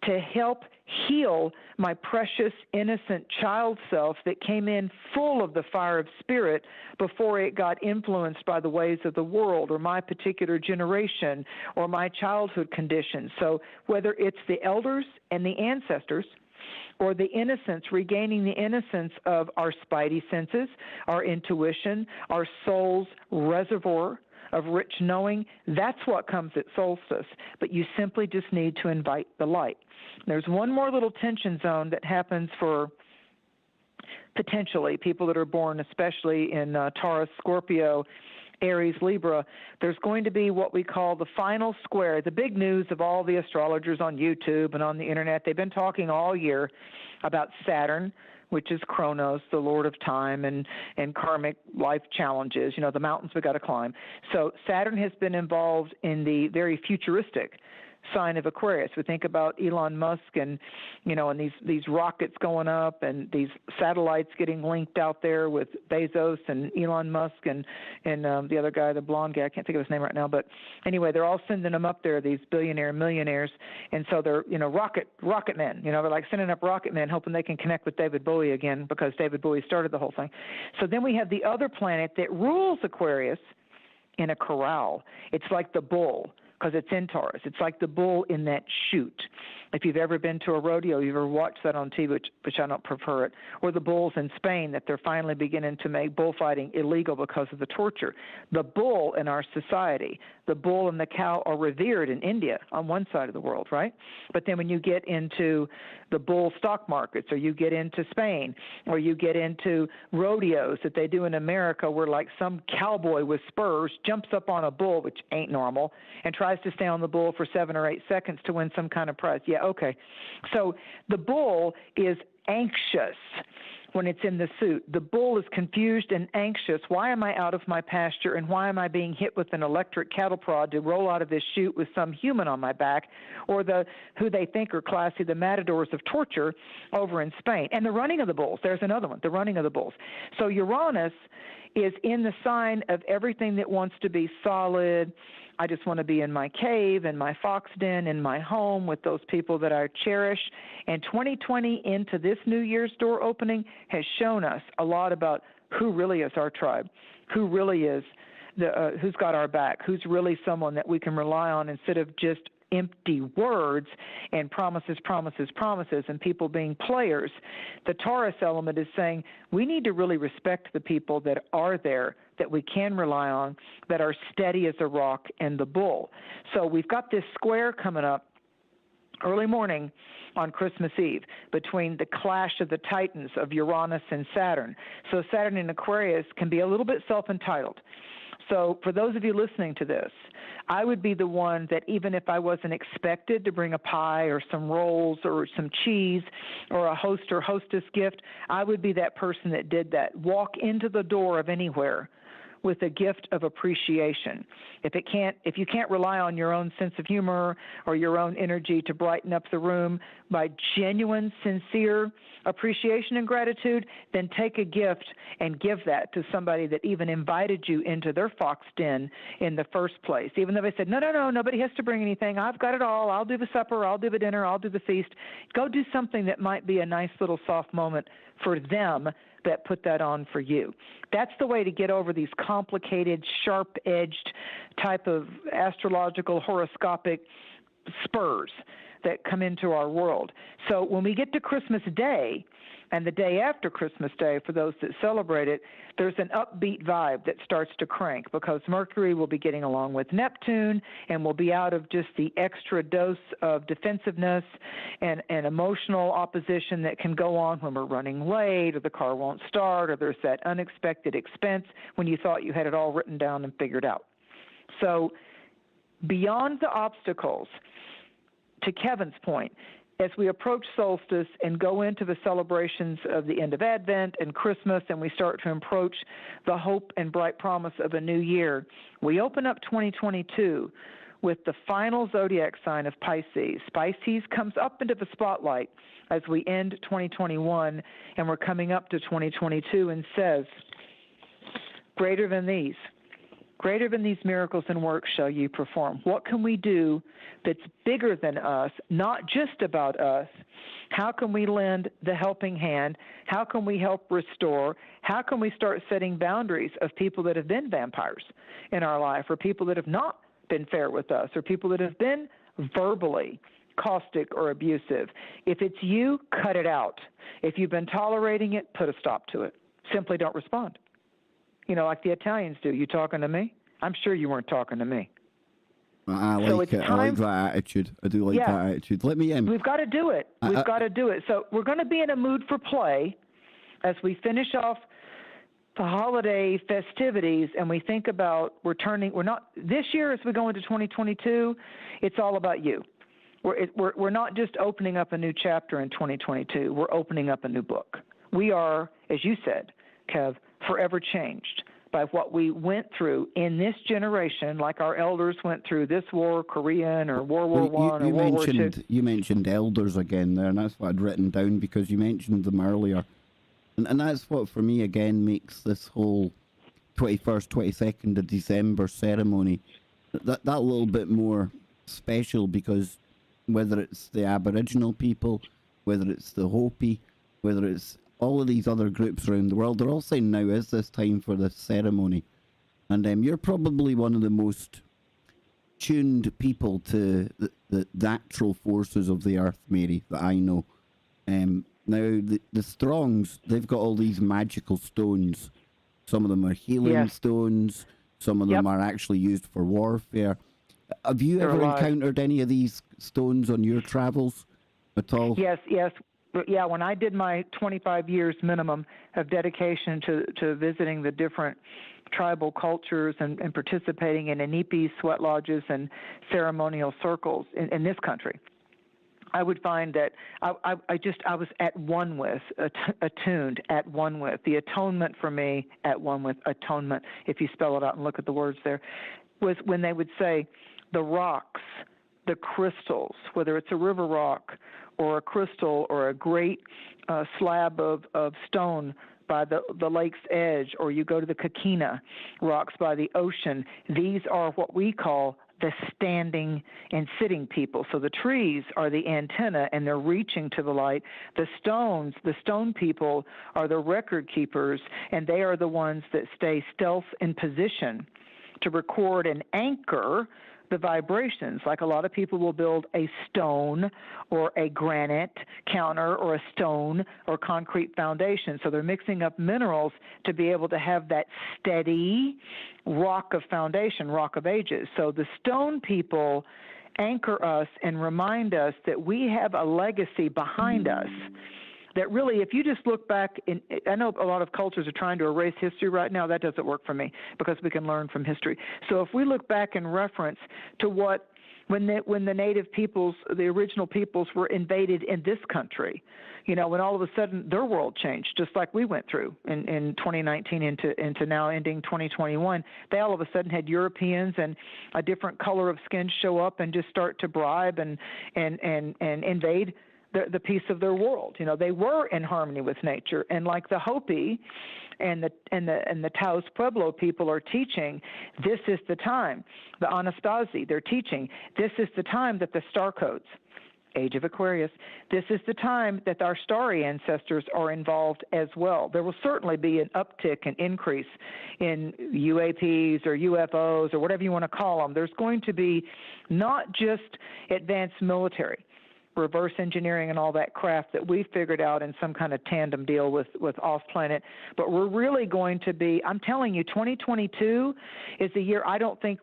to help heal my precious, innocent child self that came in full of the fire of spirit before it got influenced by the ways of the world or my particular generation or my childhood conditions. So whether it's the elders and the ancestors or the innocence, regaining the innocence of our spidey senses, our intuition, our soul's reservoir of rich knowing, that's what comes at solstice. But you simply just need to invite the light. There's one more little tension zone that happens for potentially people that are born, especially in Taurus, Scorpio, Aries, Libra. There's going to be what we call the final square, the big news of all the astrologers on YouTube and on the internet. They've been talking all year about Saturn, which is Kronos, the Lord of Time and karmic life challenges, you know, the mountains we got to climb. So Saturn has been involved in the very futuristic sign of Aquarius. We think about Elon Musk and, you know, and these rockets going up and these satellites getting linked out there with Bezos and Elon Musk and the other guy, the blonde guy, I can't think of his name right now, but anyway, they're all sending them up there, these billionaire millionaires, and so they're, you know, rocket men, you know, they're like sending up rocket men hoping they can connect with David Bowie again because David Bowie started the whole thing. So then we have the other planet that rules Aquarius in a corral. It's like the bull, because it's in Taurus. It's like the bull in that chute. If you've ever been to a rodeo, you've ever watched that on TV, which I don't prefer it, or the bulls in Spain that they're finally beginning to make bullfighting illegal because of the torture. The bull in our society, the bull and the cow are revered in India on one side of the world, right? But then when you get into the bull stock markets, or you get into Spain, or you get into rodeos that they do in America where like some cowboy with spurs jumps up on a bull, which ain't normal, and tries to stay on the bull for 7 or 8 seconds to win some kind of prize. Yeah, okay. So the bull is anxious when it's in the suit. The bull is confused and anxious. Why am I out of my pasture, and why am I being hit with an electric cattle prod to roll out of this chute with some human on my back, or who they think are classy, the matadors of torture over in Spain. And the running of the bulls. There's another one, the running of the bulls. So Uranus is in the sign of everything that wants to be solid. I just want to be in my cave, in my fox den, in my home with those people that I cherish. And 2020 into this New Year's door opening has shown us a lot about who really is our tribe, who really is who's got our back, who's really someone that we can rely on instead of just empty words and promises, and people being players. The Taurus element is saying we need to really respect the people that are there, that we can rely on, that are steady as a rock, and the bull. So we've got this square coming up early morning on Christmas Eve between the clash of the titans of Uranus and Saturn. So Saturn in Aquarius can be a little bit self-entitled. So for those of you listening to this, I would be the one that even if I wasn't expected to bring a pie or some rolls or some cheese or a host or hostess gift, I would be that person that did that. Walk into the door of anywhere with a gift of appreciation. If you can't rely on your own sense of humor or your own energy to brighten up the room by genuine, sincere appreciation and gratitude, then take a gift and give that to somebody that even invited you into their fox den in the first place. Even though they said, no, nobody has to bring anything. I've got it all. I'll do the supper. I'll do the dinner. I'll do the feast. Go do something that might be a nice little soft moment for them that put that on for you. That's the way to get over these complicated, sharp-edged type of astrological, horoscopic spurs that come into our world. So when we get to Christmas Day and the day after Christmas Day, for those that celebrate it, there's an upbeat vibe that starts to crank because Mercury will be getting along with Neptune and will be out of just the extra dose of defensiveness and emotional opposition that can go on when we're running late or the car won't start or there's that unexpected expense when you thought you had it all written down and figured out. So beyond the obstacles, to Kevin's point, as we approach solstice and go into the celebrations of the end of Advent and Christmas and we start to approach the hope and bright promise of a new year, we open up 2022 with the final zodiac sign of Pisces. Pisces comes up into the spotlight as we end 2021 and we're coming up to 2022 and says, greater than these miracles and works shall you perform. What can we do that's bigger than us, not just about us? How can we lend the helping hand? How can we help restore? How can we start setting boundaries of people that have been vampires in our life or people that have not been fair with us or people that have been verbally caustic or abusive? If it's you, cut it out. If you've been tolerating it, put a stop to it. Simply don't respond. You know, like the Italians do. You talking to me? I'm sure you weren't talking to me. I like it. I like that attitude. I do like that attitude. Let me in. We've got to do it. We've got to do it. So we're going to be in a mood for play as we finish off the holiday festivities and we think about this year as we go into 2022, it's all about you. We're not just opening up a new chapter in 2022. We're opening up a new book. We are, as you said, Kev, forever changed by what we went through in this generation, like our elders went through this war, Korean or World War I or World War II. You mentioned elders again there, and that's what I'd written down because you mentioned them earlier. And that's what, for me, again, makes this whole 21st, 22nd of December ceremony that little bit more special because whether it's the Aboriginal people, whether it's the Hopi, whether it's all of these other groups around the world, they're all saying now is this time for this ceremony. And you're probably one of the most tuned people to the natural forces of the earth, Mary, that I know. Now, the Strongs, they've got all these magical stones. Some of them are healing stones. Some of them are actually used for warfare. Have you ever encountered any of these stones on your travels at all? Yes. Yeah, when I did my 25 years minimum of dedication to visiting the different tribal cultures and participating in inipis, sweat lodges, and ceremonial circles in this country, I would find that I was at one with, attuned, at one with. The atonement for me, at one with, atonement, if you spell it out and look at the words there, was when they would say the rocks, the crystals, whether it's a river rock or a crystal or a great slab of stone by the lake's edge, or you go to the Kakina rocks by the ocean, these are what we call the standing and sitting people. So the trees are the antenna, and they're reaching to the light. The stone people are the record keepers, and they are the ones that stay stealth in position to record and anchor the vibrations. Like a lot of people will build a stone or a granite counter or a stone or concrete foundation. So they're mixing up minerals to be able to have that steady rock of foundation, rock of ages. So the stone people anchor us and remind us that we have a legacy behind us. That really, if you just look back, I know a lot of cultures are trying to erase history right now. That doesn't work for me because we can learn from history. So if we look back in reference to when the native peoples, the original peoples were invaded in this country, when all of a sudden their world changed, just like we went through in 2019 into now ending 2021, they all of a sudden had Europeans and a different color of skin show up and just start to bribe and invade the piece of their world. They were in harmony with nature, and like the Hopi and the Taos Pueblo people are teaching, this is the time. The Anasazi, they're teaching, this is the time that the star codes, Age of Aquarius, this is the time that our starry ancestors are involved as well. There will certainly be an uptick and increase in UAPs or UFOs or whatever you want to call them. There's going to be not just advanced military, reverse engineering and all that craft that we figured out in some kind of tandem deal with off-planet. But we're really going to be, I'm telling you, 2022 is a year I don't think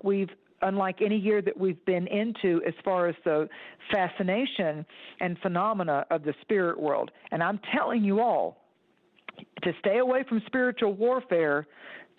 unlike any year that we've been into as far as the fascination and phenomena of the spirit world. And I'm telling you all to stay away from spiritual warfare,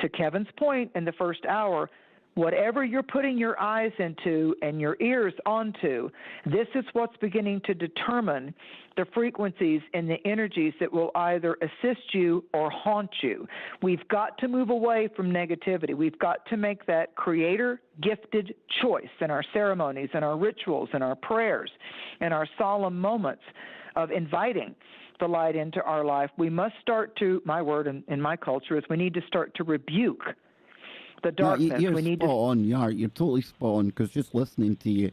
to Kevin's point in the first hour. Whatever you're putting your eyes into and your ears onto, this is what's beginning to determine the frequencies and the energies that will either assist you or haunt you. We've got to move away from negativity. We've got to make that creator-gifted choice in our ceremonies and our rituals and our prayers and our solemn moments of inviting the light into our life. We must start to, my word in my culture is we need to start to rebuke the darkness. No, you're spot on. You're totally spot on, because just listening to you,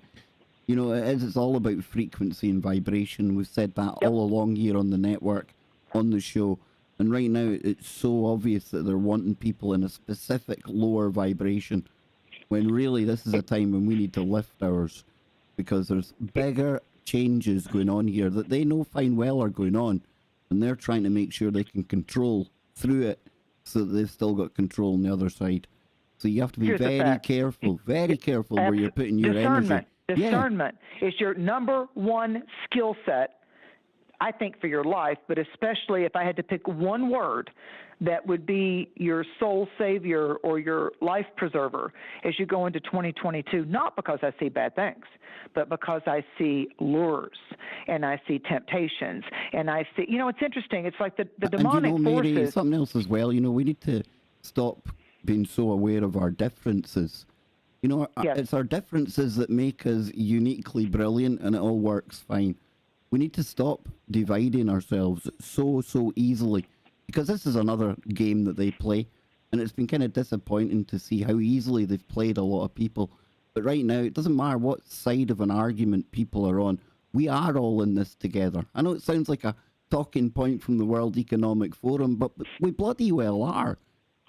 it's all about frequency and vibration. We've said that all along here on the network, on the show. And right now, it's so obvious that they're wanting people in a specific lower vibration, when really this is a time when we need to lift ours, because there's bigger changes going on here that they know fine well are going on, and they're trying to make sure they can control through it so that they've still got control on the other side. So you have to be very careful where you're putting your energy. Discernment is your number one skill set, I think, for your life, but especially if I had to pick one word that would be your soul savior or your life preserver as you go into 2022, not because I see bad things, but because I see lures and I see temptations and I see, it's interesting. It's like the demonic Mary, forces. Something else as well, we need to stop being so aware of our differences. It's our differences that make us uniquely brilliant, and it all works fine. We need to stop dividing ourselves so easily, because this is another game that they play, and it's been kind of disappointing to see how easily they've played a lot of people. But right now, it doesn't matter what side of an argument people are on, we are all in this together. I know it sounds like a talking point from the World Economic Forum, but we bloody well are.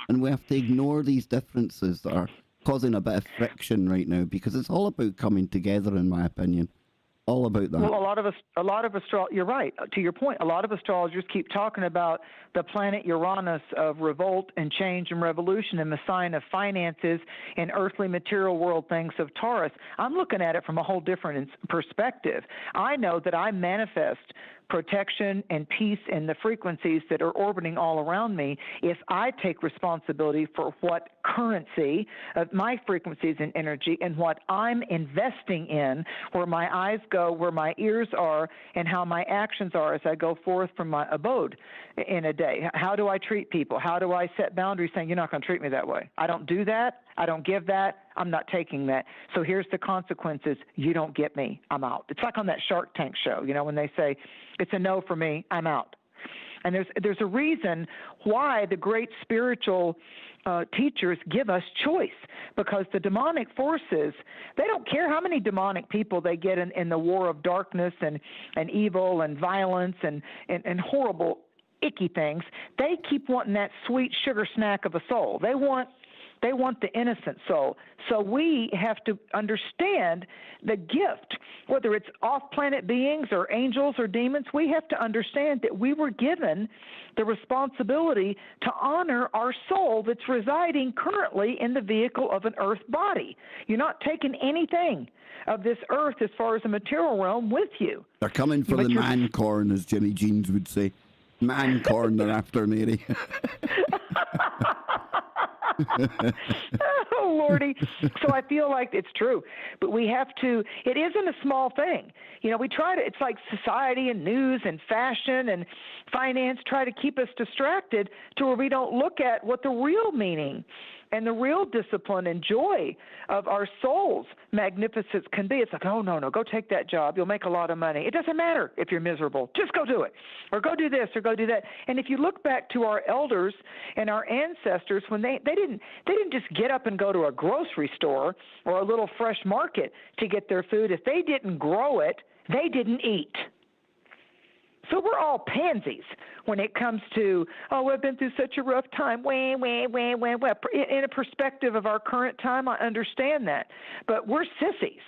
And we have to ignore these differences that are causing a bit of friction right now, because it's all about coming together, in my opinion. All about that. Well, a lot of you're right. To your point, a lot of astrologers keep talking about the planet Uranus of revolt and change and revolution, and the sign of finances and earthly material world things of Taurus. I'm looking at it from a whole different perspective. I know that I manifest protection and peace in the frequencies that are orbiting all around me if I take responsibility for what currency of my frequencies and energy and what I'm investing in, where my eyes go, where my ears are, and how my actions are as I go forth from my abode in a day. How do I treat people? How do I set boundaries saying, you're not going to treat me that way? I don't do that. I don't give that. I'm not taking that. So here's the consequences. You don't get me. I'm out. It's like on that Shark Tank show, when they say, it's a no for me, I'm out. And there's a reason why the great spiritual teachers give us choice, because the demonic forces, they don't care how many demonic people they get in the war of darkness and evil and violence and horrible, icky things. They keep wanting that sweet sugar snack of a soul. They want the innocent soul. So we have to understand the gift, whether it's off-planet beings or angels or demons. We have to understand that we were given the responsibility to honor our soul that's residing currently in the vehicle of an earth body. You're not taking anything of this earth as far as the material realm with you. They're coming for the man corn, as Jimmy Jeans would say. Man corn, they're after, Mary. Oh, Lordy. So I feel like it's true. But we have to, it isn't a small thing. We try to, it's like society and news and fashion and finance try to keep us distracted to where we don't look at what the real meaning and the real discipline and joy of our soul's magnificence can be. It's like, oh, no, go take that job. You'll make a lot of money. It doesn't matter if you're miserable. Just go do it, or go do this, or go do that. And if you look back to our elders and our ancestors, when they didn't just get up and go to a grocery store or a little fresh market to get their food. If they didn't grow it, they didn't eat. So we're all pansies when it comes to, oh, I've been through such a rough time. In a perspective of our current time, I understand that. But we're sissies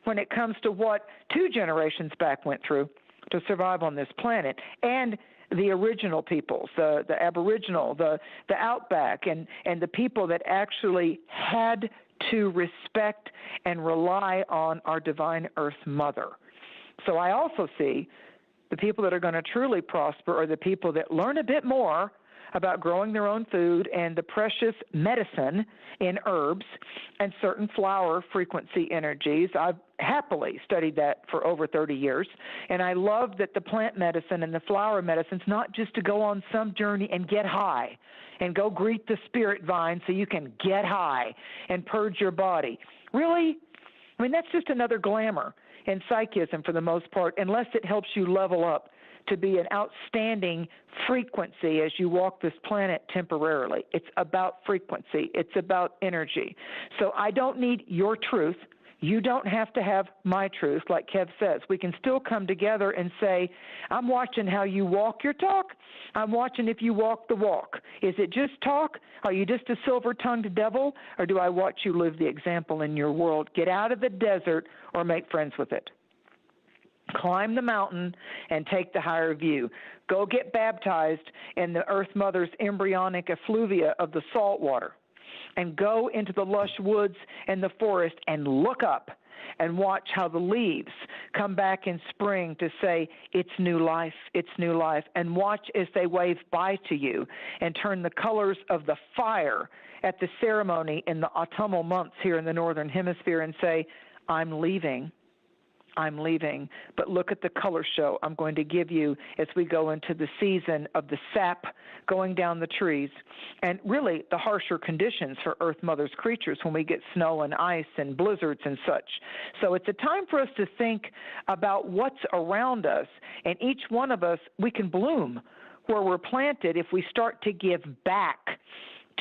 when it comes to what 2 generations back went through to survive on this planet. And the original peoples, the Aboriginal, the Outback, and the people that actually had to respect and rely on our divine Earth Mother. So I also see the people that are going to truly prosper are the people that learn a bit more about growing their own food and the precious medicine in herbs and certain flower frequency energies. I've happily studied that for over 30 years, and I love that the plant medicine and the flower medicine's not just to go on some journey and get high and go greet the spirit vine so you can get high and purge your body. Really? I mean, that's just another glamour in psychism for the most part, unless it helps you level up to be an outstanding frequency as you walk this planet temporarily. It's about frequency. It's about energy. So I don't need your truth. You don't have to have my truth, like Kev says. We can still come together and say, I'm watching how you walk your talk. I'm watching if you walk the walk. Is it just talk? Are you just a silver-tongued devil? Or do I watch you live the example in your world? Get out of the desert or make friends with it. Climb the mountain and take the higher view. Go get baptized in the Earth Mother's embryonic effluvia of the salt water. And go into the lush woods and the forest and look up and watch how the leaves come back in spring to say, it's new life, it's new life. And watch as they wave bye to you and turn the colors of the fire at the ceremony in the autumnal months here in the Northern Hemisphere and say, I'm leaving. But look at the color show I'm going to give you as we go into the season of the sap going down the trees and really the harsher conditions for Earth Mother's creatures when we get snow and ice and blizzards and such. So it's a time for us to think about what's around us, and each one of us, we can bloom where we're planted if we start to give back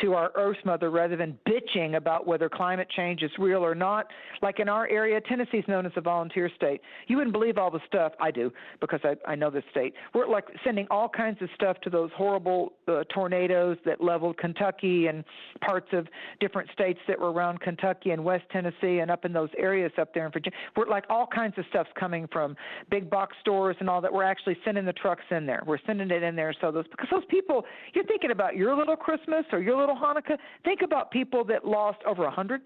to our Earth Mother rather than bitching about whether climate change is real or not. Like in our area, Tennessee is known as a volunteer state. You wouldn't believe all the stuff I do because I know this state. We're like sending all kinds of stuff to those horrible tornadoes that leveled Kentucky and parts of different states that were around Kentucky and West Tennessee and up in those areas up there in Virginia. We're like all kinds of stuff's coming from big box stores and all that. We're actually sending the trucks in there. We're sending it in there because those people, you're thinking about your little Christmas or your little Hanukkah. Think about people that lost over 100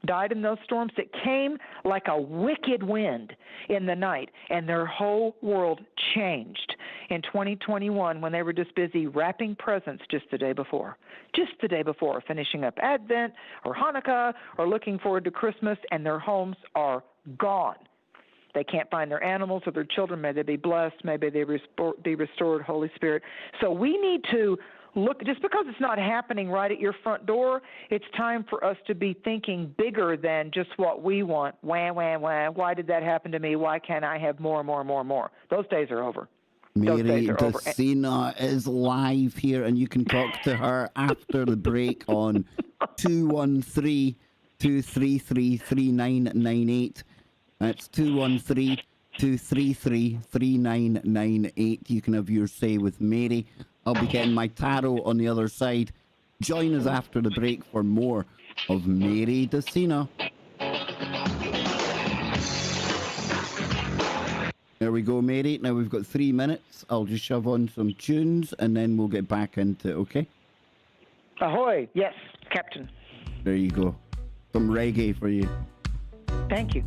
died in those storms that came like a wicked wind in the night, and their whole world changed in 2021 when they were just busy wrapping presents just the day before, finishing up Advent or Hanukkah or looking forward to Christmas, and their homes are gone. They can't find their animals or their children. May they be blessed. May they be restored, Holy Spirit. So we need to look, just because it's not happening right at your front door, it's time for us to be thinking bigger than just what we want. Wah, wah, wah. Why did that happen to me? Why can't I have more? Those days are over. Mary Dusina is live here, and you can talk to her after the break on 213-233-3998. That's 213-233-3998. You can have your say with Mary. I'll be getting my tarot on the other side. Join us after the break for more of Mary Dusina. There we go, Mary. Now we've got 3 minutes. I'll just shove on some tunes and then we'll get back into it, okay? Ahoy. Yes, Captain. There you go. Some reggae for you. Thank you.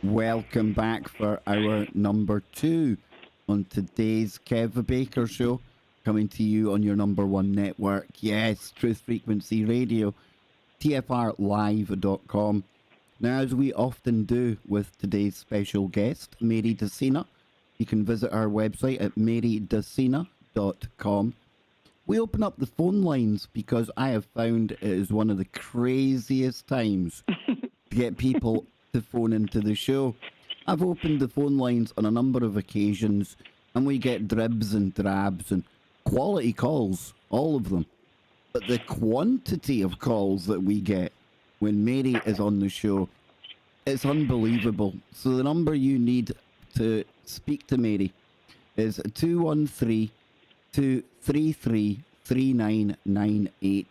Welcome back for our number 2 on today's Kev Baker Show, coming to you on your number 1 network. Yes, Truth Frequency Radio, TFRlive.com. Now, as we often do with today's special guest, Mary Dusina, you can visit our website at marydusina.com. We open up the phone lines because I have found it is one of the craziest times to get people to phone into the show. I've opened the phone lines on a number of occasions, and we get dribs and drabs and quality calls, all of them. But the quantity of calls that we get when Mary is on the show, it's unbelievable. So the number you need to speak to Mary is 213-233-3998.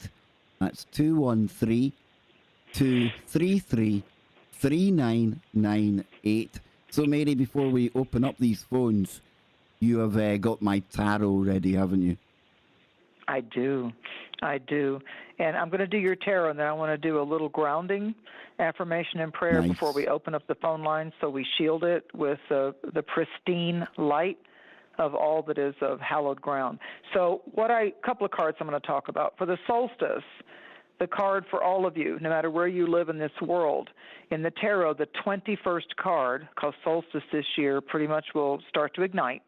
That's 213-233-3998. So Mary, before we open up these phones, you have got my tarot ready, haven't you? I do. And I'm going to do your tarot, and then I want to do a little grounding affirmation and prayer before we open up the phone line, so we shield it with the pristine light of all that is of hallowed ground. So couple of cards I'm going to talk about. For the solstice, the card for all of you, no matter where you live in this world, in the tarot, the 21st card, because solstice this year pretty much will start to ignite.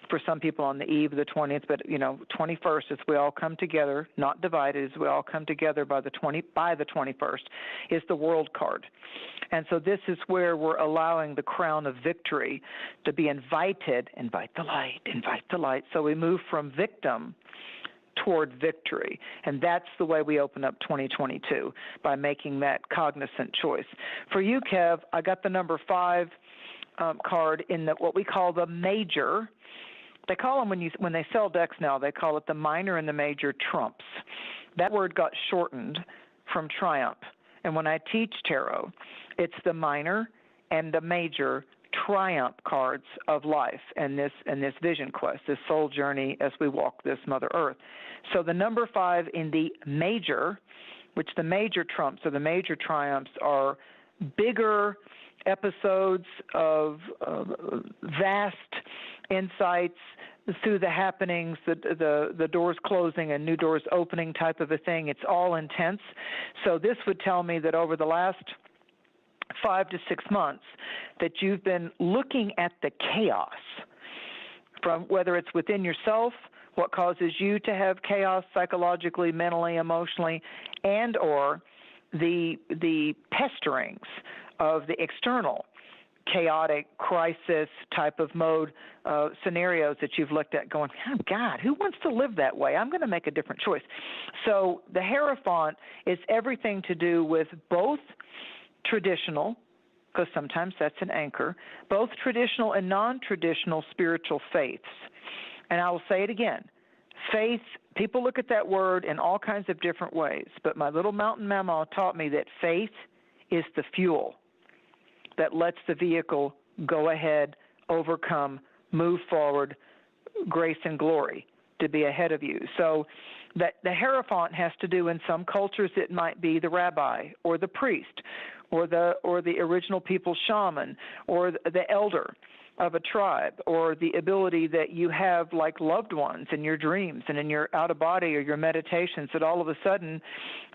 For some people on the eve of the 20th, but 21st, as we all come together, not divided, as we all come together by the 21st, is the world card. And so this is where we're allowing the crown of victory to be invited. Invite the light. So we move from victim toward victory. And that's the way we open up 2022, by making that cognizant choice. For you, Kev, I got the number 5 card in what we call the major. They call them, when they sell decks now, they call it the minor and the major trumps. That word got shortened from triumph. And when I teach tarot, it's the minor and the major triumph cards of life and this vision quest, this soul journey as we walk this Mother Earth. So the number 5 in the major, which the major trumps or the major triumphs are bigger episodes of vast insights through the happenings, the doors closing and new doors opening type of a thing. It's all intense. So this would tell me that over the last 5 to 6 months that you've been looking at the chaos, from whether it's within yourself, what causes you to have chaos psychologically, mentally, emotionally, and or the pesterings of the external chaotic crisis type of mode scenarios that you've looked at going, oh, God, who wants to live that way? I'm going to make a different choice. So the Hierophant is everything to do with both traditional, because sometimes that's an anchor, both traditional and non-traditional spiritual faiths. And I will say it again. Faith, people look at that word in all kinds of different ways, but my little mountain mama taught me that faith is the fuel that lets the vehicle go ahead, overcome, move forward, grace and glory to be ahead of you. So that the Hierophant has to do, in some cultures, it might be the rabbi or the priest or the original people's shaman or the elder of a tribe, or the ability that you have like loved ones in your dreams and in your out of body or your meditations, that all of a sudden,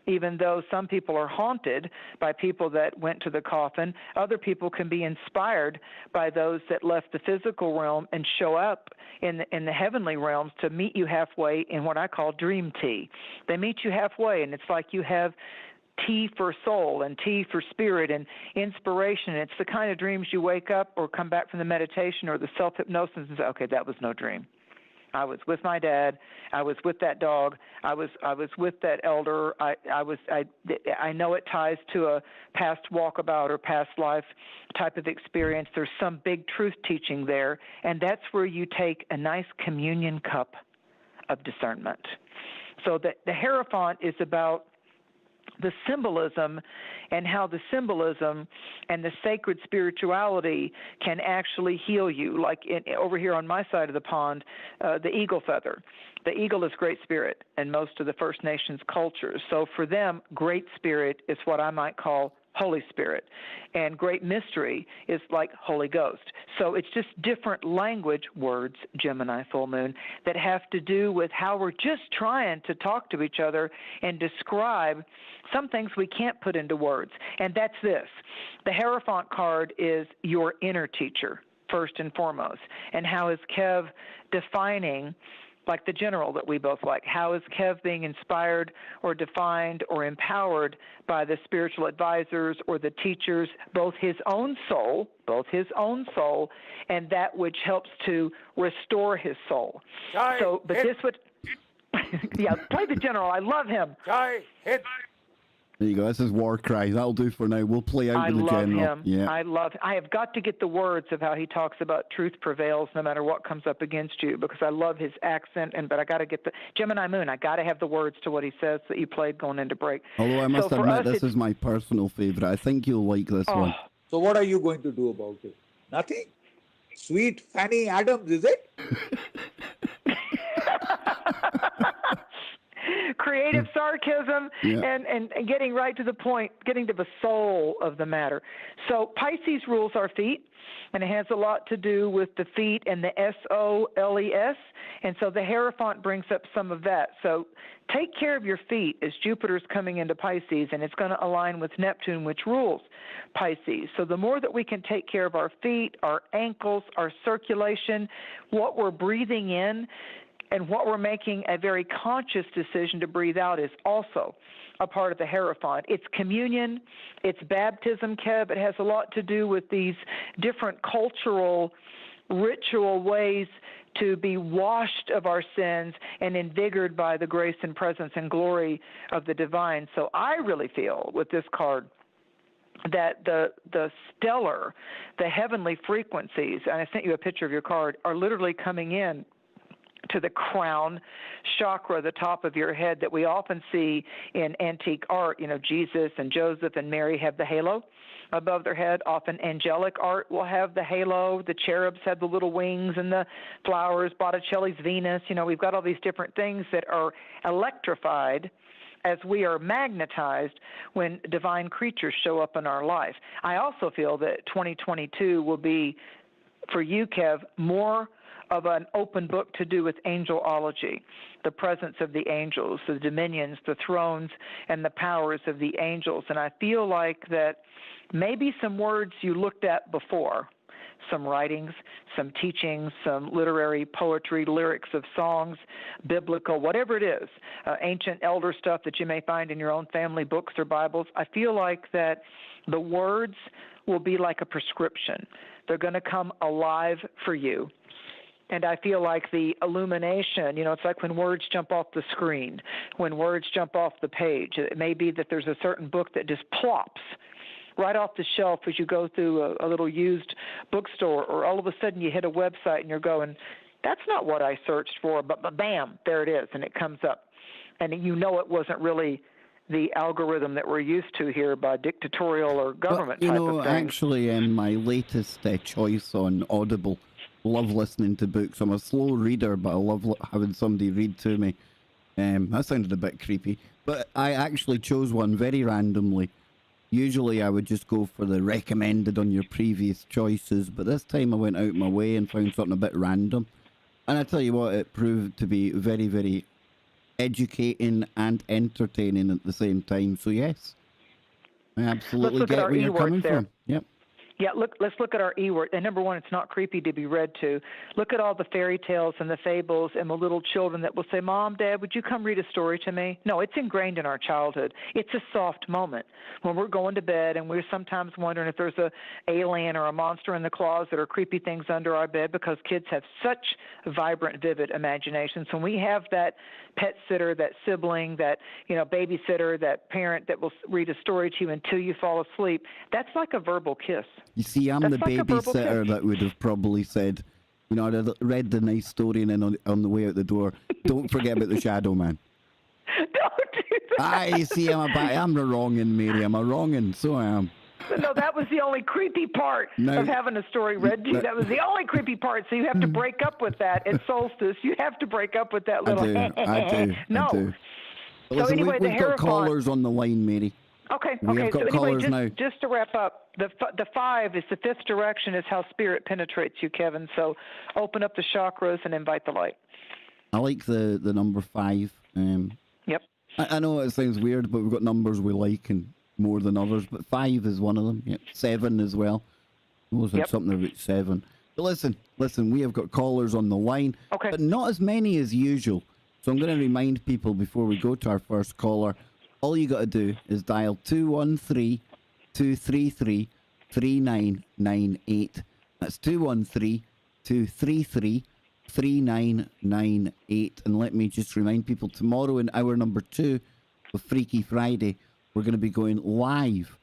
even though some people are haunted by people that went to the coffin, other people can be inspired by those that left the physical realm and show up in the heavenly realms to meet you halfway in what I call dream tea. They meet you halfway, and it's like you have tea for soul and tea for spirit and inspiration. It's the kind of dreams you wake up or come back from the meditation or the self-hypnosis and say, okay, that was no dream. I was with my dad. I was with that dog. I was with that elder. I know it ties to a past walkabout or past life type of experience. There's some big truth teaching there, and that's where you take a nice communion cup of discernment. So the Hierophant is about the symbolism and how the symbolism and the sacred spirituality can actually heal you. Like over here on my side of the pond, the eagle feather. The eagle is Great Spirit in most of the First Nations cultures. So for them, Great Spirit is what I might call Holy Spirit. And great mystery is like Holy Ghost. So it's just different language, words, Gemini full moon, that have to do with how we're just trying to talk to each other and describe some things we can't put into words. And that's this. The Hierophant card is your inner teacher, first and foremost. And how is Kev defining, like the general that we both like, how is Kev being inspired or defined or empowered by the spiritual advisors or the teachers, both his own soul, and that which helps to restore his soul. This would, yeah, play the general. I love him. There you go. This is war cries. That'll do for now. We'll play out with the general. I love him. Yeah. I have got to get the words of how he talks about truth prevails no matter what comes up against you, because I love his accent. But I got to get the Gemini moon. I got to have the words to what he says that you played going into break. Although I must admit, this is my personal favorite. I think you'll like this one. So what are you going to do about it? Nothing? Sweet Fanny Adams, is it? Creative sarcasm Yeah. and getting right to the point, getting to the soul of the matter. So Pisces rules our feet, and it has a lot to do with the feet and the SOLES, and so the Hierophant brings up some of that. So take care of your feet as Jupiter's coming into Pisces, and it's going to align with Neptune, which rules Pisces. So the more that we can take care of our feet, our ankles, our circulation, what we're breathing in, and what we're making a very conscious decision to breathe out is also a part of the Hierophant. It's communion, it's baptism, Kev. It has a lot to do with these different cultural, ritual ways to be washed of our sins and invigorated by the grace and presence and glory of the divine. So I really feel with this card that the stellar, the heavenly frequencies, and I sent you a picture of your card, are literally coming in to the crown chakra, the top of your head, that we often see in antique art. You know, Jesus and Joseph and Mary have the halo above their head. Often angelic art will have the halo. The cherubs have the little wings and the flowers. Botticelli's Venus. You know, we've got all these different things that are electrified as we are magnetized when divine creatures show up in our life. I also feel that 2022 will be, for you, Kev, more of an open book to do with angelology, the presence of the angels, the dominions, the thrones, and the powers of the angels. And I feel like that maybe some words you looked at before, some writings, some teachings, some literary poetry, lyrics of songs, biblical, whatever it is, ancient elder stuff that you may find in your own family books or Bibles, I feel like that the words will be like a prescription. They're going to come alive for you. And I feel like the illumination, you know, it's like when words jump off the screen, when words jump off the page. It may be that there's a certain book that just plops right off the shelf as you go through a little used bookstore, or all of a sudden you hit a website and you're going, that's not what I searched for, but bam, there it is, and it comes up. And you know it wasn't really the algorithm that we're used to here by dictatorial or government type of things. Actually, in my latest choice on Audible, love listening to books. I'm a slow reader, but I love having somebody read to me. That sounded a bit creepy, but I actually chose one very randomly. Usually I would just go for the recommended on your previous choices, but this time I went out my way and found something a bit random. And I tell you what, it proved to be very, very educating and entertaining at the same time. So yes, I absolutely get where you're coming from. Yep. Yeah, let's look at our E word. And number one, it's not creepy to be read to. Look at all the fairy tales and the fables and the little children that will say, Mom, Dad, would you come read a story to me? No, it's ingrained in our childhood. It's a soft moment when we're going to bed and we're sometimes wondering if there's a alien or a monster in the closet or creepy things under our bed, because kids have such vibrant, vivid imaginations. When we have that pet sitter, that sibling, that, you know, babysitter, that parent that will read a story to you until you fall asleep, that's like a verbal kiss. You see, I'm the babysitter that would have probably said, you know, I'd read the nice story and then on the way out the door, don't forget about the shadow man. Don't do that. I see, I'm a wronging, Mary. I'm a wronging, so I am. No, that was the only creepy part of having a story read to you. That was the only creepy part. So you have to break up with that at Solstice. You have to break up with that little. I do. No. I do. So listen, anyway, we've got callers on the line, Mary. Okay. We have got So anyway, callers now. just to wrap up, the 5 is the 5th direction is how spirit penetrates you, Kevin. So open up the chakras and invite the light. I like the number 5. Yep. I know it sounds weird, but we've got numbers we like and more than others. But 5 is one of them. Yep. 7 as well. I always had something about 7. But listen, we have got callers on the line, but not as many as usual. So I'm going to remind people before we go to our first caller, all you got to do is dial 213-233-3998. That's 213-233-3998. And let me just remind people, tomorrow in hour number 2 of Freaky Friday, we're going to be going live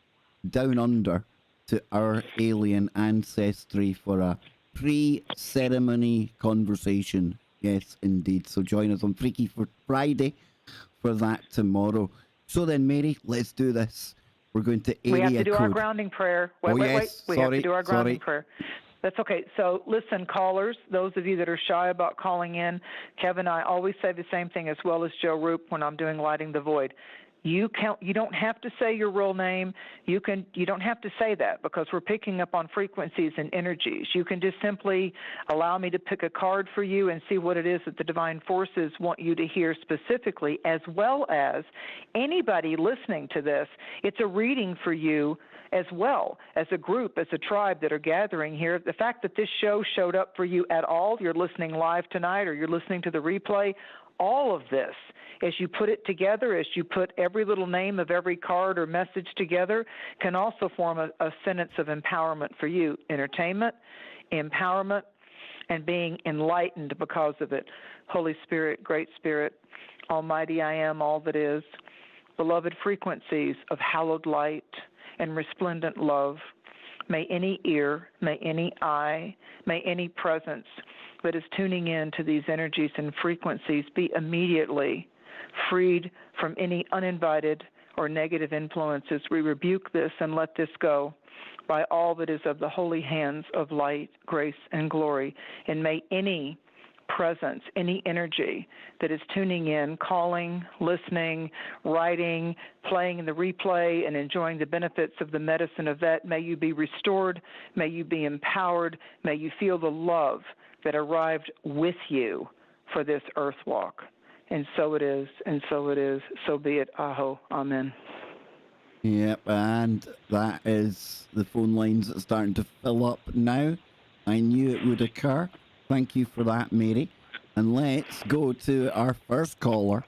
down under to our alien ancestry for a pre-ceremony conversation. Yes, indeed. So join us on Freaky for Friday for that tomorrow. So then, Mary, let's do this. We're going to area We have to do code. our grounding prayer. Wait. We have to do our grounding prayer. That's okay. So listen, callers, those of you that are shy about calling in, Kevin and I always say the same thing, as well as Joe Roop when I'm doing Lighting the Void. You don't have to say your real name. You don't have to say that, because we're picking up on frequencies and energies. You can just simply allow me to pick a card for you and see what it is that the divine forces want you to hear specifically, as well as anybody listening to this. It's a reading for you as well, as a group, as a tribe that are gathering here. The fact that this show showed up for you at all, you're listening live tonight or you're listening to the replay, all of this, as you put it together, as you put every little name of every card or message together, can also form a sentence of empowerment for you. Entertainment, empowerment, and being enlightened because of it. Holy Spirit, Great Spirit, Almighty I Am, all that is, beloved frequencies of hallowed light and resplendent love, may any ear, may any eye, may any presence that is tuning in to these energies and frequencies be immediately freed from any uninvited or negative influences. We rebuke this and let this go by all that is of the holy hands of light, grace, and glory. And may any presence, any energy that is tuning in, calling, listening, writing, playing in the replay, and enjoying the benefits of the medicine of that, may you be restored, may you be empowered, may you feel the love that arrived with you for this earth walk. And so it is, and so it is, so be it. Aho, amen. Yep, and that is the phone lines that are starting to fill up now. I knew it would occur. Thank you for that, Mary. And let's go to our first caller,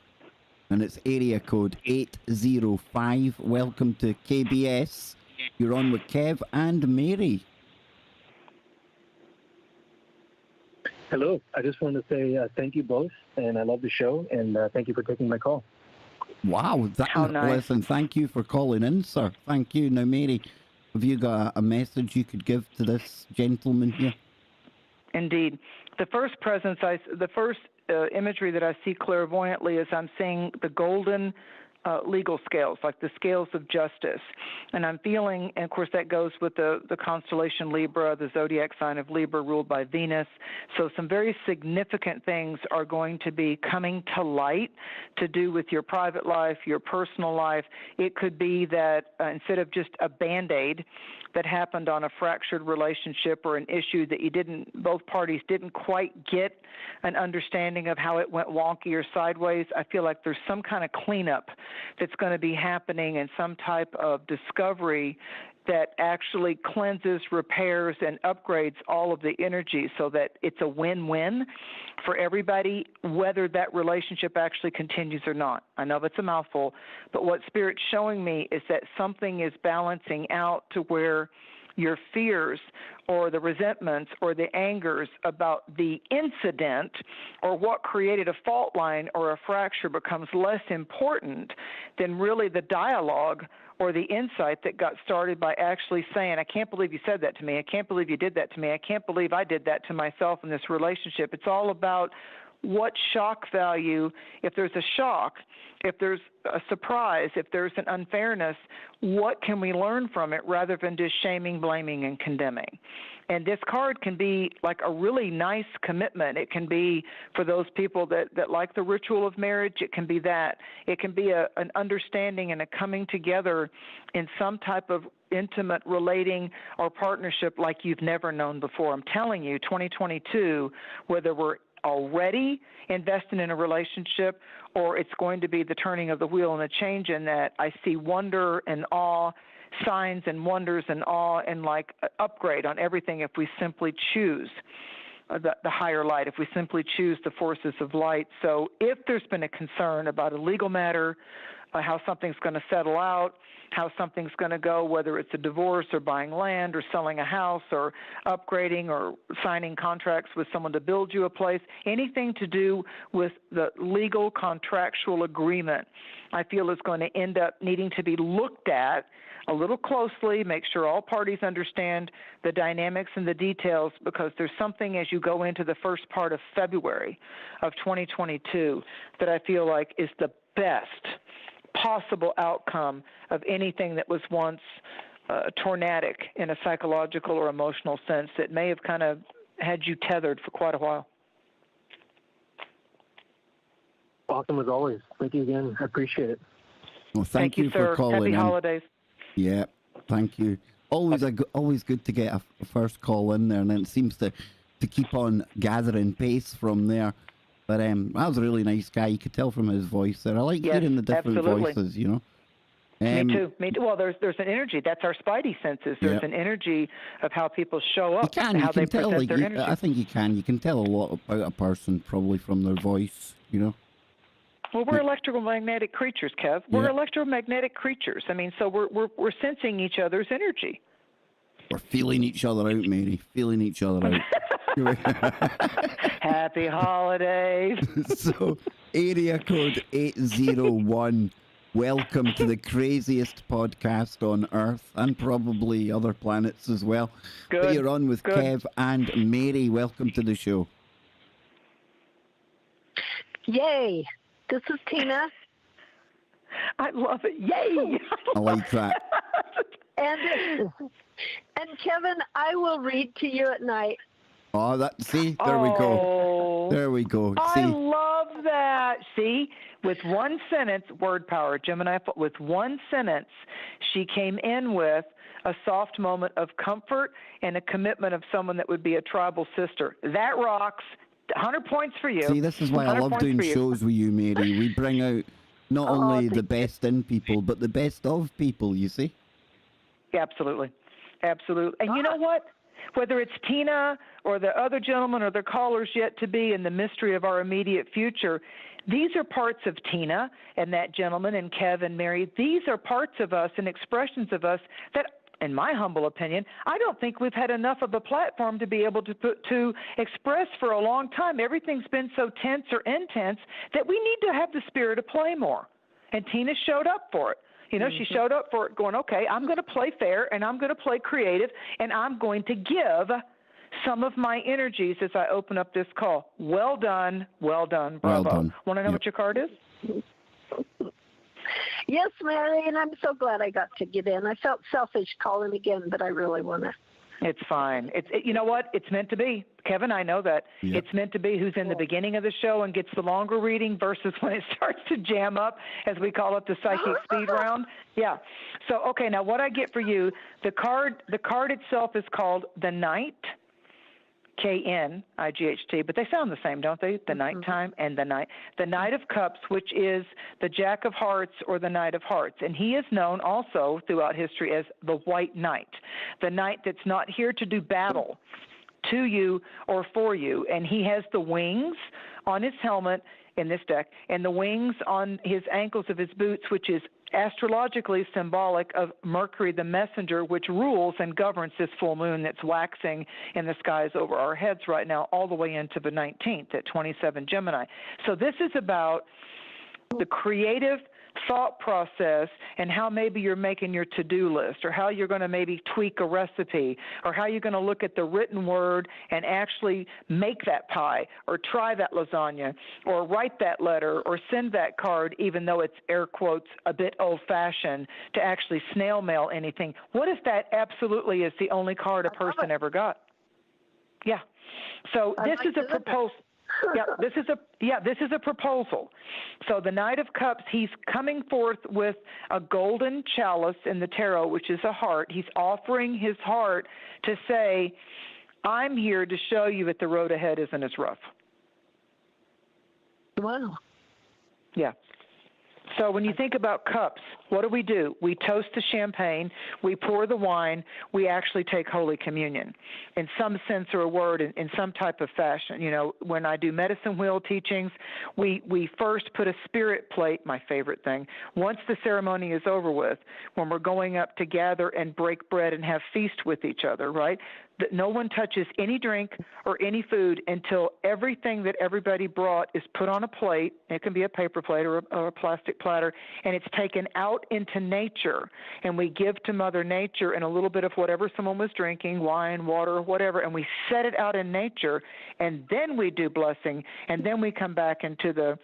and it's area code 805. Welcome to KBS. You're on with Kev and Mary. Hello. I just wanted to say thank you both, and I love the show, and thank you for taking my call. Wow. How nice. Listen, thank you for calling in, sir. Thank you. Now, Mary, have you got a message you could give to this gentleman here? Indeed. The first imagery that I see clairvoyantly is I'm seeing the golden legal scales, like the scales of justice. And I'm feeling, and of course that goes with the constellation Libra, the zodiac sign of Libra ruled by Venus. So some very significant things are going to be coming to light to do with your private life, your personal life. It could be that instead of just a Band-Aid that happened on a fractured relationship or an issue that both parties didn't quite get an understanding of how it went wonky or sideways, I feel like there's some kind of cleanup that's going to be happening and some type of discovery that actually cleanses, repairs, and upgrades all of the energy so that it's a win-win for everybody, whether that relationship actually continues or not. I know that's a mouthful, but what Spirit's showing me is that something is balancing out to where your fears or the resentments or the angers about the incident or what created a fault line or a fracture becomes less important than really the dialogue or the insight that got started by actually saying, I can't believe you said that to me. I can't believe you did that to me. I can't believe I did that to myself in this relationship. It's all about what shock value, if there's a shock, if there's a surprise, if there's an unfairness, what can we learn from it rather than just shaming, blaming, and condemning? And this card can be like a really nice commitment. It can be for those people that like the ritual of marriage. It can be that. It can be an understanding and a coming together in some type of intimate relating or partnership like you've never known before. I'm telling you, 2022, whether we're already investing in a relationship or it's going to be the turning of the wheel and a change in that, I see wonder and awe, signs and wonders and awe, and like upgrade on everything if we simply choose the higher light, if we simply choose the forces of light. So if there's been a concern about a legal matter, how something's going to settle out, how something's going to go, whether it's a divorce or buying land or selling a house or upgrading or signing contracts with someone to build you a place, anything to do with the legal contractual agreement, I feel is going to end up needing to be looked at a little closely, make sure all parties understand the dynamics and the details, because there's something as you go into the first part of February of 2022 that I feel like is the best possible outcome of anything that was once tornadic in a psychological or emotional sense that may have kind of had you tethered for quite a while. Awesome as always. Thank you again. I appreciate it. Well, thank you sir. for calling Happy in. holidays. Yeah, thank you. Always good to get a first call in there, and then it seems to keep on gathering pace from there. But that was a really nice guy. You could tell from his voice there. I like hearing the different voices, you know. Me too. Well, there's an energy. That's our spidey senses. There's an energy of how people show up and how they present their energy. I think you can. You can tell a lot about a person probably from their voice, you know. Well, we're electromagnetic creatures, Kev. We're electromagnetic creatures. I mean, so we're sensing each other's energy. We're feeling each other out, Mary. Feeling each other out. Happy holidays. So, area code 801. Welcome to the craziest podcast on Earth and probably other planets as well. Good. But you're on with Kev and Mary. Welcome to the show. Yay. This is Tina. I love it. Yay! I like that. And Kevin, I will read to you at night. Oh, there we go. There we go. See? I love that. See, with one sentence, word power, Gemini, with one sentence, she came in with a soft moment of comfort and a commitment of someone that would be a tribal sister. That rocks. 100 points for you. See, this is why I love doing shows with you, Mary. We bring out not only the best in people, but the best of people, you see? Absolutely. Absolutely. And you know what? Whether it's Tina or the other gentleman or the callers yet to be in the mystery of our immediate future, these are parts of Tina and that gentleman and Kev and Mary. These are parts of us and expressions of us that, in my humble opinion, I don't think we've had enough of a platform to be able to express for a long time. Everything's been so tense or intense that we need to have the spirit of play more. And Tina showed up for it. You know, she showed up for it going, okay, I'm going to play fair and I'm going to play creative and I'm going to give some of my energies as I open up this call. Well done. Well done. Bravo. Well done. Want to know what your card is? Yes, Mary, and I'm so glad I got to get in. I felt selfish calling again, but I really want to. It's fine. You know what? It's meant to be. Kevin, I know that. Yep. It's meant to be who's in the beginning of the show and gets the longer reading versus when it starts to jam up, as we call it, the psychic speed round. Yeah. So, okay, now what I get for you, the card itself is called the Knight, Knight, but they sound the same, don't they? The nighttime and the night. The Knight of Cups, which is the Jack of Hearts or the Knight of Hearts. And he is known also throughout history as the White Knight, the knight that's not here to do battle to you or for you. And he has the wings on his helmet in this deck and the wings on his ankles of his boots, which is astrologically symbolic of Mercury, the messenger, which rules and governs this full moon that's waxing in the skies over our heads right now, all the way into the 19th at 27 Gemini. So this is about the creative thought process and how maybe you're making your to-do list, or how you're going to maybe tweak a recipe, or how you're going to look at the written word and actually make that pie, or try that lasagna, or write that letter, or send that card, even though it's air quotes a bit old-fashioned, to actually snail mail anything. What if that absolutely is the only card a person ever got? Yeah. So this is a proposal. This is a proposal. So the Knight of Cups, he's coming forth with a golden chalice in the tarot, which is a heart. He's offering his heart to say, I'm here to show you that the road ahead isn't as rough. Wow. Yeah. So when you think about cups, what do? We toast the champagne, we pour the wine, we actually take Holy Communion in some sense or a word, in some type of fashion. You know, when I do medicine wheel teachings, we first put a spirit plate, my favorite thing, once the ceremony is over with, when we're going up to gather and break bread and have feast with each other, right? That no one touches any drink or any food until everything that everybody brought is put on a plate. It can be a paper plate or a plastic platter, and it's taken out into nature. And we give to Mother Nature and a little bit of whatever someone was drinking, wine, water, whatever, and we set it out in nature, and then we do blessing, and then we come back into the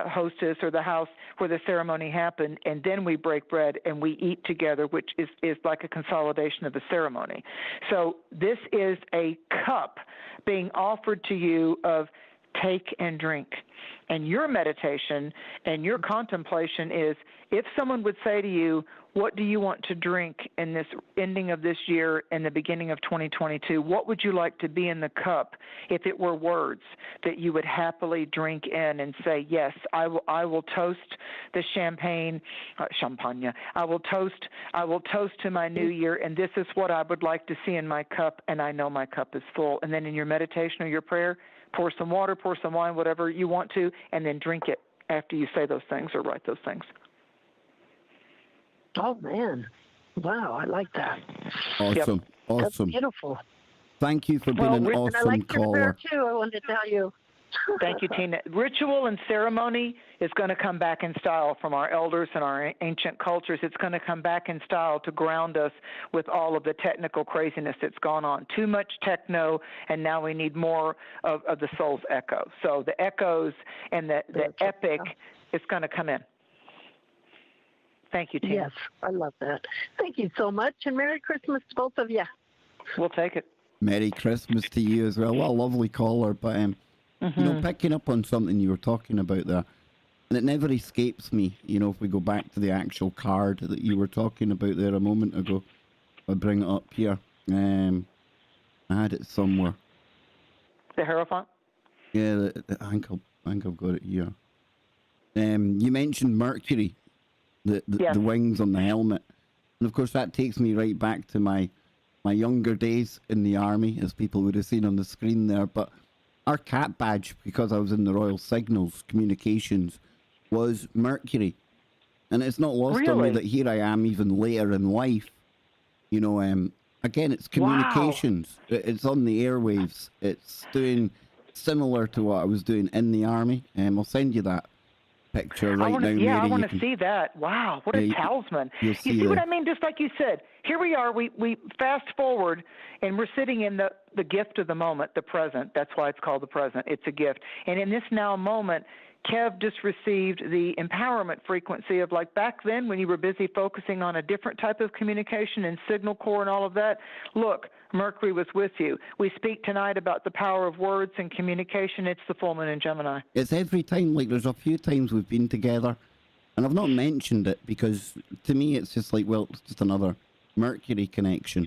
hostess or the house where the ceremony happened, and then we break bread and we eat together, which is like a consolidation of the ceremony. So this is a cup being offered to you of take and drink. And your meditation and your contemplation is, if someone would say to you, what do you want to drink in this ending of this year and the beginning of 2022? What would you like to be in the cup if it were words that you would happily drink in and say, yes, I will toast the champagne. I will toast to my new year, and this is what I would like to see in my cup, and I know my cup is full. And then in your meditation or your prayer, pour some water, pour some wine, whatever you want to, and then drink it after you say those things or write those things. Oh, man. Wow, I like that. Awesome. Yep. Awesome. That's beautiful. Thank you for being an and awesome I like your prayer, caller. too, I wanted to tell you. Thank you, Tina. Ritual and ceremony is going to come back in style from our elders and our ancient cultures. It's going to come back in style to ground us with all of the technical craziness that's gone on. Too much techno, and now we need more of the soul's echo. So the echoes and the epic is going to come in. Thank you, Tina. Yes, I love that. Thank you so much, and Merry Christmas to both of you. We'll take it. Merry Christmas to you as well. What a lovely caller. But, you know, picking up on something you were talking about there, and it never escapes me, you know, if we go back to the actual card that you were talking about there a moment ago, I'll bring it up here. I had it somewhere. The Hierophant? Yeah, I think I've got it here. You mentioned Mercury, the wings on the helmet. And of course that takes me right back to my younger days in the army, as people would have seen on the screen there. But our cat badge, because I was in the Royal Signals Communications, was Mercury. And it's not lost on me that here I am even later in life. You know, again, it's communications. Wow. It's on the airwaves. It's doing similar to what I was doing in the army. I'll send you that picture right now. Yeah, Mary. I want to see that. Wow, what a talisman. You see what I mean? Just like you said, here we are, we fast forward, and we're sitting in the gift of the moment, the present. That's why it's called the present. It's a gift. And in this now moment, Kev just received the empowerment frequency of, like, back then when you were busy focusing on a different type of communication and signal corps and all of that. Look, Mercury was with you. We speak tonight about the power of words and communication. It's the full moon in Gemini. It's every time, like, there's a few times we've been together, and I've not mentioned it because to me it's just like, well, it's just another Mercury connection.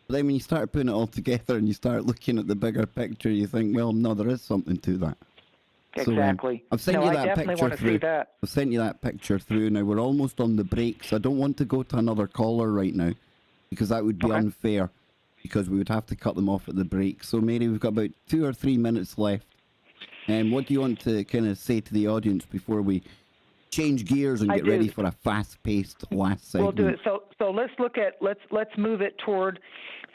But then when you start putting it all together and you start looking at the bigger picture, you think, well, no, there is something to that. Exactly. So, I've sent you that picture through. That. I've sent you that picture through. Now we're almost on the break, so I don't want to go to another caller right now because that would be unfair, because we would have to cut them off at the break. So Mary, we've got about 2 or 3 minutes left. And what do you want to kind of say to the audience before we change gears and get ready for a fast-paced last segment? We'll do it. So let's look at let's move it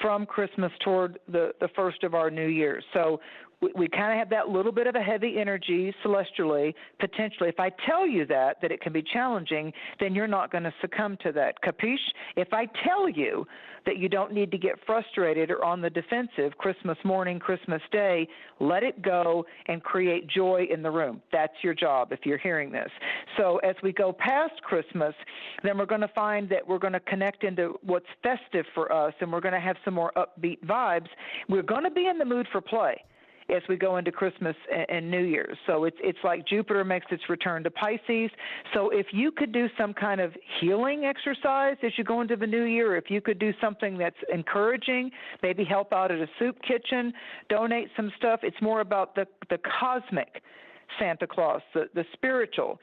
from Christmas toward the first of our new year. So we kind of have that little bit of a heavy energy celestially, potentially. If I tell you that it can be challenging, then you're not going to succumb to that. Capiche? If I tell you that you don't need to get frustrated or on the defensive Christmas morning, Christmas day, let it go and create joy in the room. That's your job if you're hearing this. So as we go past Christmas, then we're going to find that we're going to connect into what's festive for us, and we're going to have some more upbeat vibes. We're going to be in the mood for play as we go into Christmas and New Year's. So it's like Jupiter makes its return to Pisces. So if you could do some kind of healing exercise as you go into the new year, if you could do something that's encouraging, maybe help out at a soup kitchen, donate some stuff. It's more about the cosmic Santa Claus, the spiritual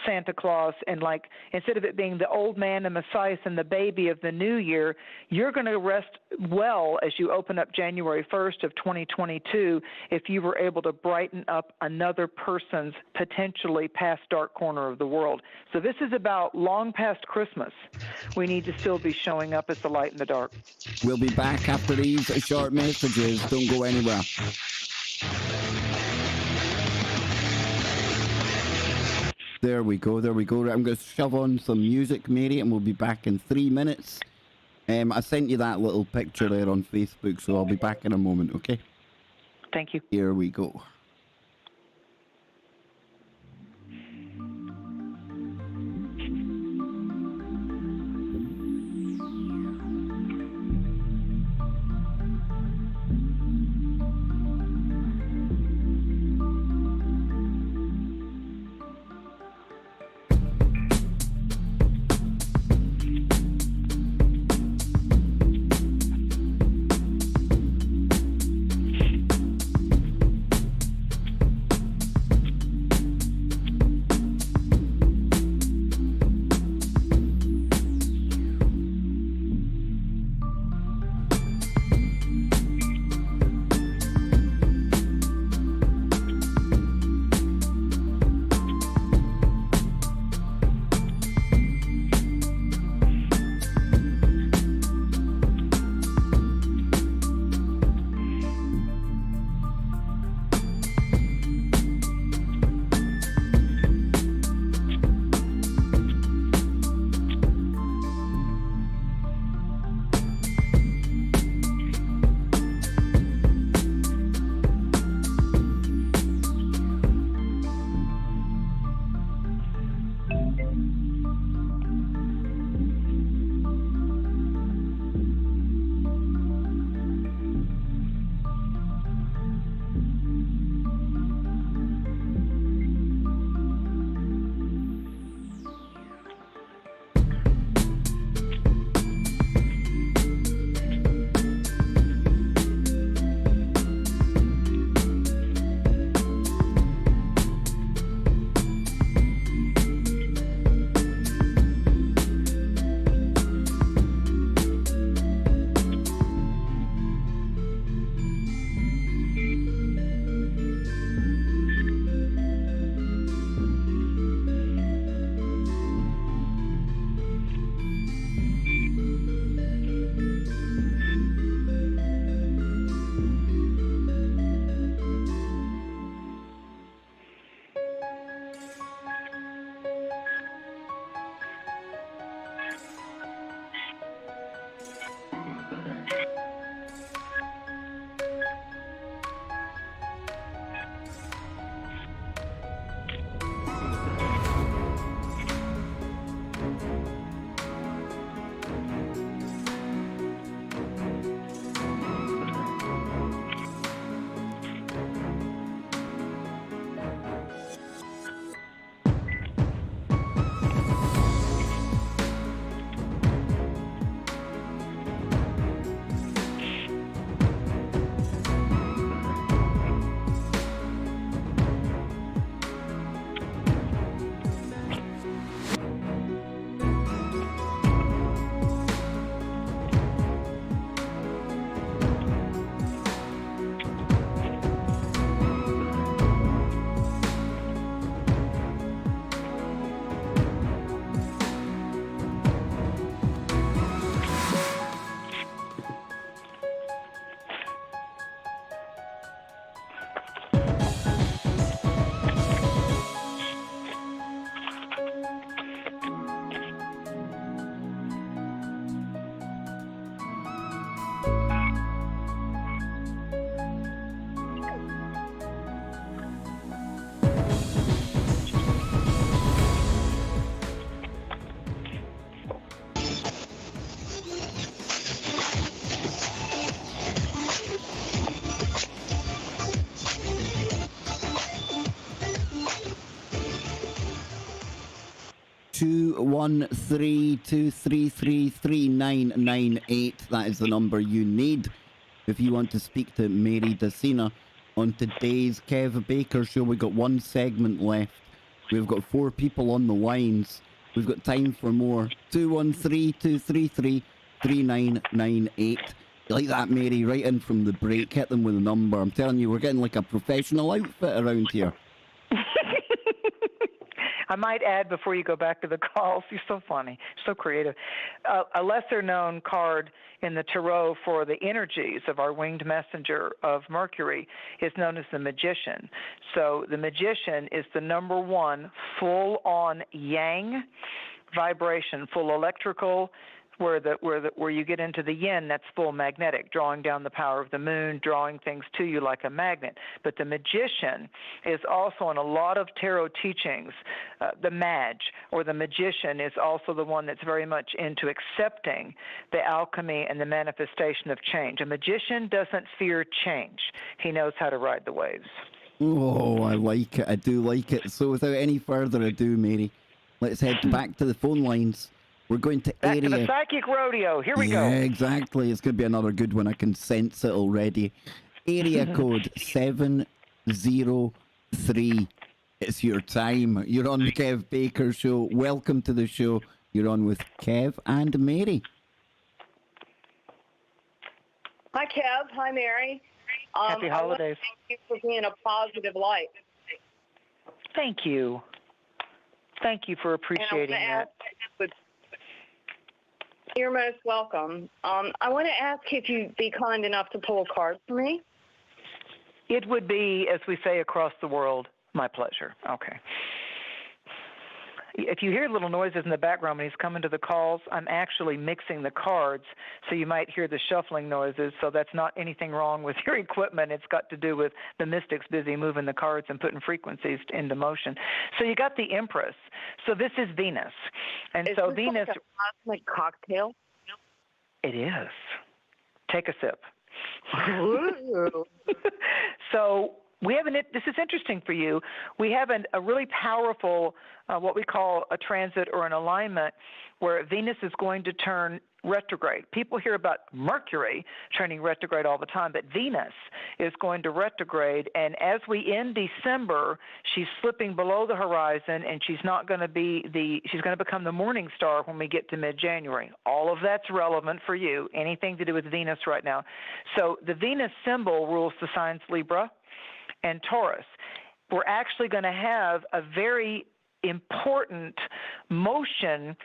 Santa Claus, and like instead of it being the old man and Messiah and the baby of the new year, you're going to rest well as you open up January 1st of 2022 if you were able to brighten up another person's potentially past dark corner of the world. So this is about long past Christmas. We need to still be showing up as the light in the dark. We'll be back after these short messages. Don't go anywhere. There we go. I'm going to shove on some music, Mary, and we'll be back in 3 minutes. I sent you that little picture there on Facebook, so I'll be back in a moment, okay? Thank you. Here we go. 213-233-3998. That is the number you need if you want to speak to Mary Dusina on today's Kev Baker Show. We've got one segment left. We've got 4 people on the lines. We've got time for more. 213-233-3998. You like that, Mary? Right in from the break. Hit them with a number. I'm telling you, we're getting like a professional outfit around here. I might add before you go back to the calls, you're so funny, so creative. A lesser known card in the tarot for the energies of our winged messenger of Mercury is known as the Magician. So the Magician is the number 1 full-on yang vibration, full electrical, where you get into the yin, that's full magnetic, drawing down the power of the moon, drawing things to you like a magnet. But the Magician is also in a lot of tarot teachings. The Magi, or the Magician, is also the one that's very much into accepting the alchemy and the manifestation of change. A magician doesn't fear change. He knows how to ride the waves. Oh, I like it. I do like it. So without any further ado, Mary, let's head back to the phone lines. We're going to Back to the psychic rodeo. Here we go. Yeah, exactly. It's going to be another good one. I can sense it already. Area code 703. It's your time. You're on the Kev Baker Show. Welcome to the show. You're on with Kev and Mary. Hi, Kev. Hi, Mary. Happy holidays. Thank you for being a positive light. Thank you. Thank you for appreciating that. You're most welcome. I want to ask if you'd be kind enough to pull a card for me. It would be, as we say across the world, my pleasure. Okay. If you hear little noises in the background when he's coming to the calls, I'm actually mixing the cards, so you might hear the shuffling noises. So that's not anything wrong with your equipment. It's got to do with the mystics busy moving the cards and putting frequencies into motion. So you got the Empress. So this is Venus. And is so this Venus... like a cosmic cocktail? It is. Take a sip. So we have this is interesting for you. We have a really powerful, what we call a transit or an alignment, where Venus is going to turn retrograde. People hear about Mercury turning retrograde all the time, but Venus is going to retrograde, and as we end December, she's slipping below the horizon, and she's not going to be she's going to become the morning star when we get to mid-January. All of that's relevant for you, anything to do with Venus right now. So the Venus symbol rules the signs Libra and Taurus. We're actually going to have a very important motion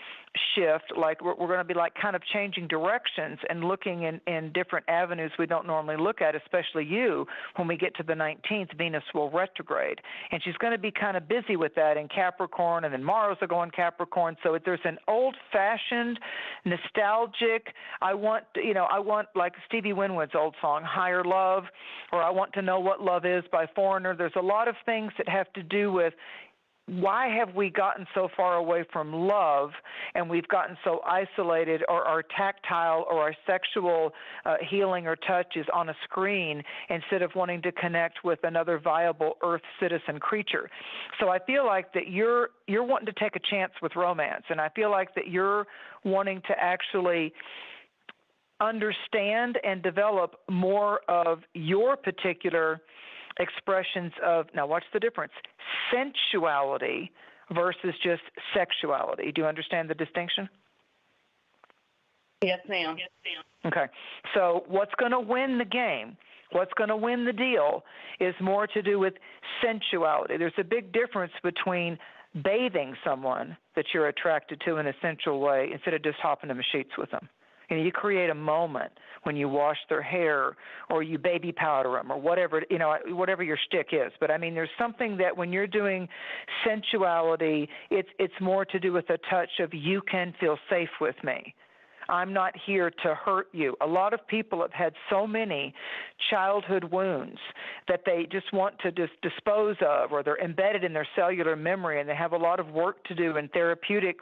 shift, like we're going to be like kind of changing directions and looking in different avenues we don't normally look at, especially you. When we get to the 19th, Venus will retrograde, and she's going to be kind of busy with that in Capricorn, and then Mars will go in Capricorn. So there's an old-fashioned, nostalgic, I want like Stevie Winwood's old song, Higher Love, or I Want to Know What Love Is by Foreigner. There's a lot of things that have to do with why have we gotten so far away from love, and we've gotten so isolated, or our tactile or our sexual healing or touch is on a screen instead of wanting to connect with another viable Earth citizen creature. So I feel like that you're wanting to take a chance with romance, and I feel like that you're wanting to actually understand and develop more of your particular expressions of, now watch the difference, sensuality versus just sexuality. Do you understand the distinction? Yes, ma'am. Okay. So what's going to win the game, what's going to win the deal, is more to do with sensuality. There's a big difference between bathing someone that you're attracted to in a sensual way instead of just hopping in the sheets with them. You create a moment when you wash their hair, or you baby powder them, or whatever, whatever your shtick is. But I mean, there's something that when you're doing sensuality, it's more to do with a touch of, you can feel safe with me. I'm not here to hurt you. A lot of people have had so many childhood wounds that they just want to just dispose of, or they're embedded in their cellular memory, and they have a lot of work to do in therapeutic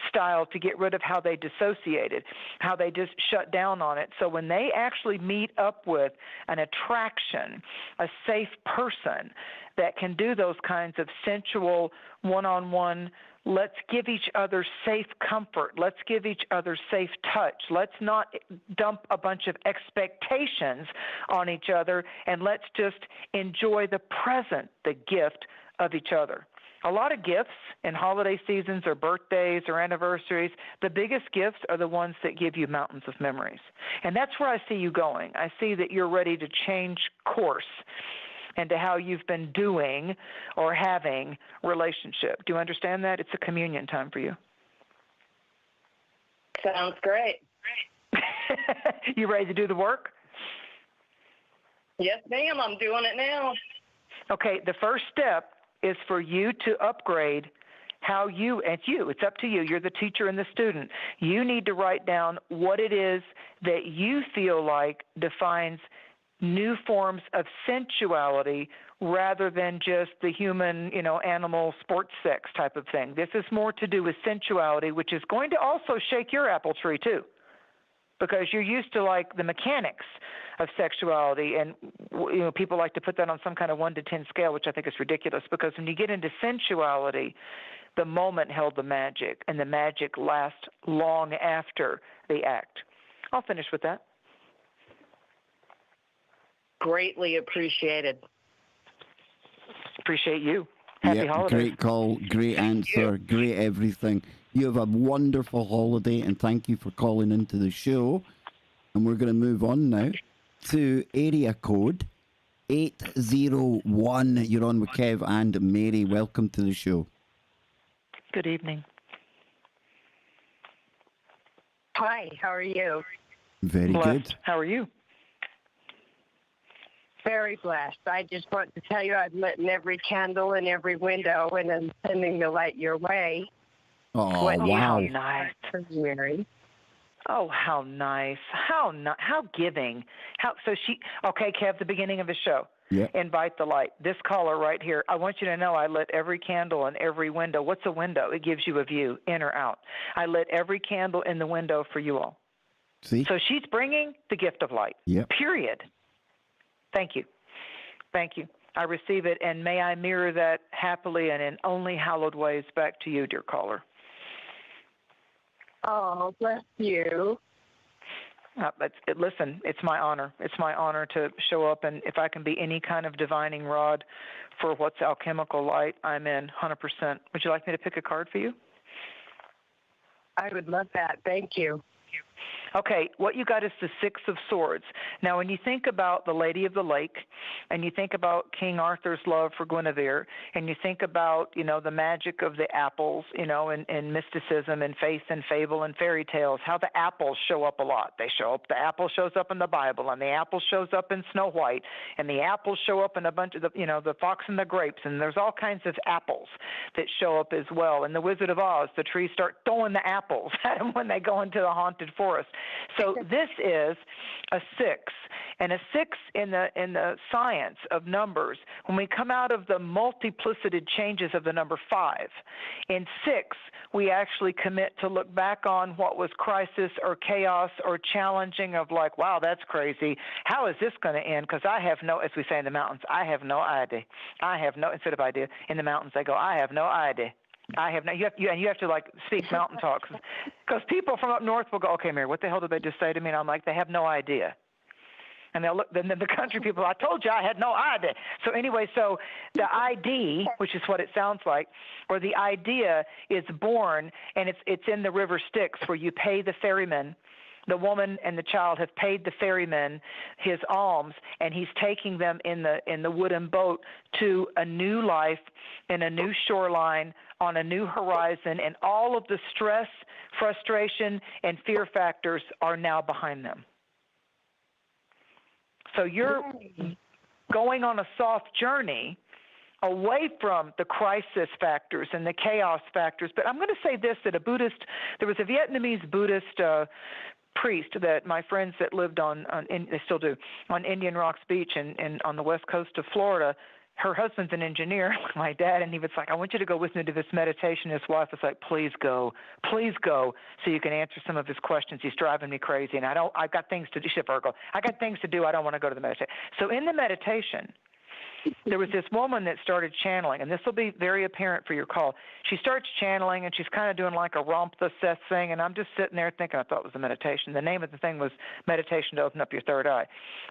style to get rid of how they dissociated, how they just shut down on it. So when they actually meet up with an attraction, a safe person, that can do those kinds of sensual one-on-one, let's give each other safe comfort, let's give each other safe touch, let's not dump a bunch of expectations on each other, and let's just enjoy the present, the gift of each other. A lot of gifts in holiday seasons or birthdays or anniversaries, the biggest gifts are the ones that give you mountains of memories. And that's where I see you going. I see that you're ready to change course into how you've been doing or having relationship. Do you understand that? It's a communion time for you. Sounds great. You ready to do the work? Yes, ma'am. I'm doing it now. Okay, the first step is for you to upgrade how it's up to you. You're the teacher and the student. You need to write down what it is that you feel like defines new forms of sensuality rather than just the human, animal sports sex type of thing. This is more to do with sensuality, which is going to also shake your apple tree too, because you're used to like the mechanics of sexuality, and people like to put that on some kind of 1 to 10 scale, which I think is ridiculous, because when you get into sensuality, the moment held the magic, and the magic lasts long after the act. I'll finish with that. Greatly appreciated. Appreciate you. Happy holidays. Great call, great answer, great everything. You have a wonderful holiday, and thank you for calling into the show. And we're going to move on now to area code 801. You're on with Kev and Mary. Welcome to the show. Good evening. Hi, how are you? Very Blessed. good. How are you? Very blessed. I just want to tell you I've lit every candle in every window, and I'm sending the light your way. Oh, What wow. Nice. Mary. Oh, how nice. How giving. Okay, Kev, the beginning of the show. Yeah. Invite the light. This caller right here, I want you to know I lit every candle in every window. What's a window? It gives you a view, in or out. I lit every candle in the window for you all. See? So she's bringing the gift of light. Yep. Period. Thank you. Thank you. I receive it, and may I mirror that happily and in only hallowed ways back to you, dear caller. Oh, bless you. Listen, it's my honor. It's my honor to show up, and if I can be any kind of divining rod for what's alchemical light, I'm in 100%. Would you like me to pick a card for you? I would love that. Thank you. Okay, what you got is the Six of Swords. Now, when you think about the Lady of the Lake, and you think about King Arthur's love for Guinevere, and you think about, the magic of the apples, and mysticism and faith and fable and fairy tales, how the apples show up a lot. The apple shows up in the Bible, and the apple shows up in Snow White, and the apples show up in a bunch of the Fox and the Grapes, and there's all kinds of apples that show up as well. In the Wizard of Oz, the trees start throwing the apples at them when they go into the haunted forest. So this is a 6, and a 6 in the science of numbers. When we come out of the multiplicited changes of the number 5, in 6 we actually commit to look back on what was crisis or chaos or challenging of like, wow, that's crazy. How is this going to end? Because I have no, as we say in the mountains, I have no idea. Instead of idea, in the mountains they go, I have no idea. I have no. You have to like speak mountain talk, because people from up north will go, okay, Mary, what the hell did they just say to me? And I'm like, they have no idea. And they'll look. Then the country people, I told you I had no idea. So anyway, so the ID, which is what it sounds like, or the idea is born, and it's in the river Styx, where you pay the ferryman. The woman and the child have paid the ferryman his alms, and he's taking them in the wooden boat to a new life in a new shoreline on a new horizon, and all of the stress, frustration, and fear factors are now behind them. So you're going on a soft journey away from the crisis factors and the chaos factors. But I'm going to say this, that there was a Vietnamese Buddhist priest that my friends that lived they still do, on Indian Rocks Beach and on the west coast of Florida. Her husband's an engineer, like my dad, and he was like, I want you to go with me to this meditation. His wife was like, please go, so you can answer some of his questions. He's driving me crazy, and I've got things to do. She's a Virgo. I got things to do. I don't want to go to the meditation. So in the meditation, there was this woman that started channeling, and this will be very apparent for your call. She starts channeling, and she's kind of doing like a romp the Seth thing, and I'm just sitting there thinking, I thought it was a meditation. The name of the thing was Meditation to Open Up Your Third Eye.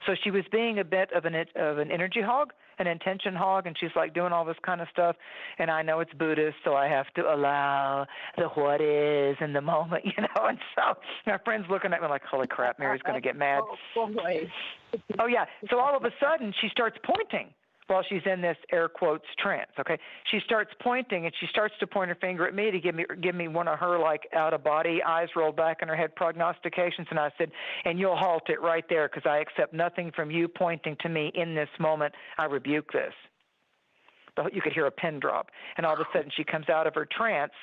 So she was being a bit of an energy hog, an intention hog, and she's like doing all this kind of stuff. And I know it's Buddhist, so I have to allow the what is in the moment, you know. And so my friend's looking at me like, holy crap, Mary's going to get mad. Oh, yeah. So all of a sudden, she starts pointing while she's in this air quotes trance, okay? She starts pointing, and she starts to point her finger at me to give me one of her, like, out-of-body, eyes rolled back in her head prognostications. And I said, and you'll halt it right there because I accept nothing from you pointing to me in this moment. I rebuke this. You could hear a pin drop. And all of a sudden, she comes out of her trance.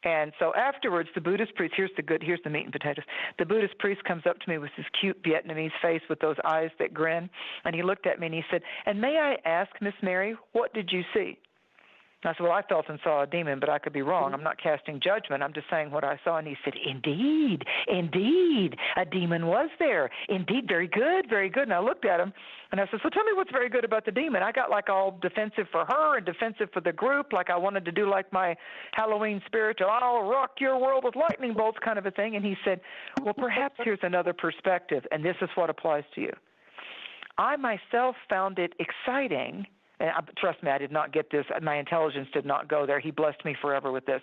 And so afterwards, the Buddhist priest, here's the meat and potatoes. The Buddhist priest comes up to me with his cute Vietnamese face with those eyes that grin, and he looked at me and he said, and may I ask, Miss Mary, what did you see? I said, well, I felt and saw a demon, but I could be wrong. I'm not casting judgment. I'm just saying what I saw. And he said, indeed, a demon was there. Indeed, very good, very good. And I looked at him, and I said, so tell me what's very good about the demon. I got like all defensive for her and defensive for the group, like I wanted to do like my Halloween spiritual, I'll rock your world with lightning bolts kind of a thing. And he said, well, perhaps here's another perspective, and this is what applies to you. I myself found it exciting. And trust me, I did not get this. My intelligence did not go there. He blessed me forever with this.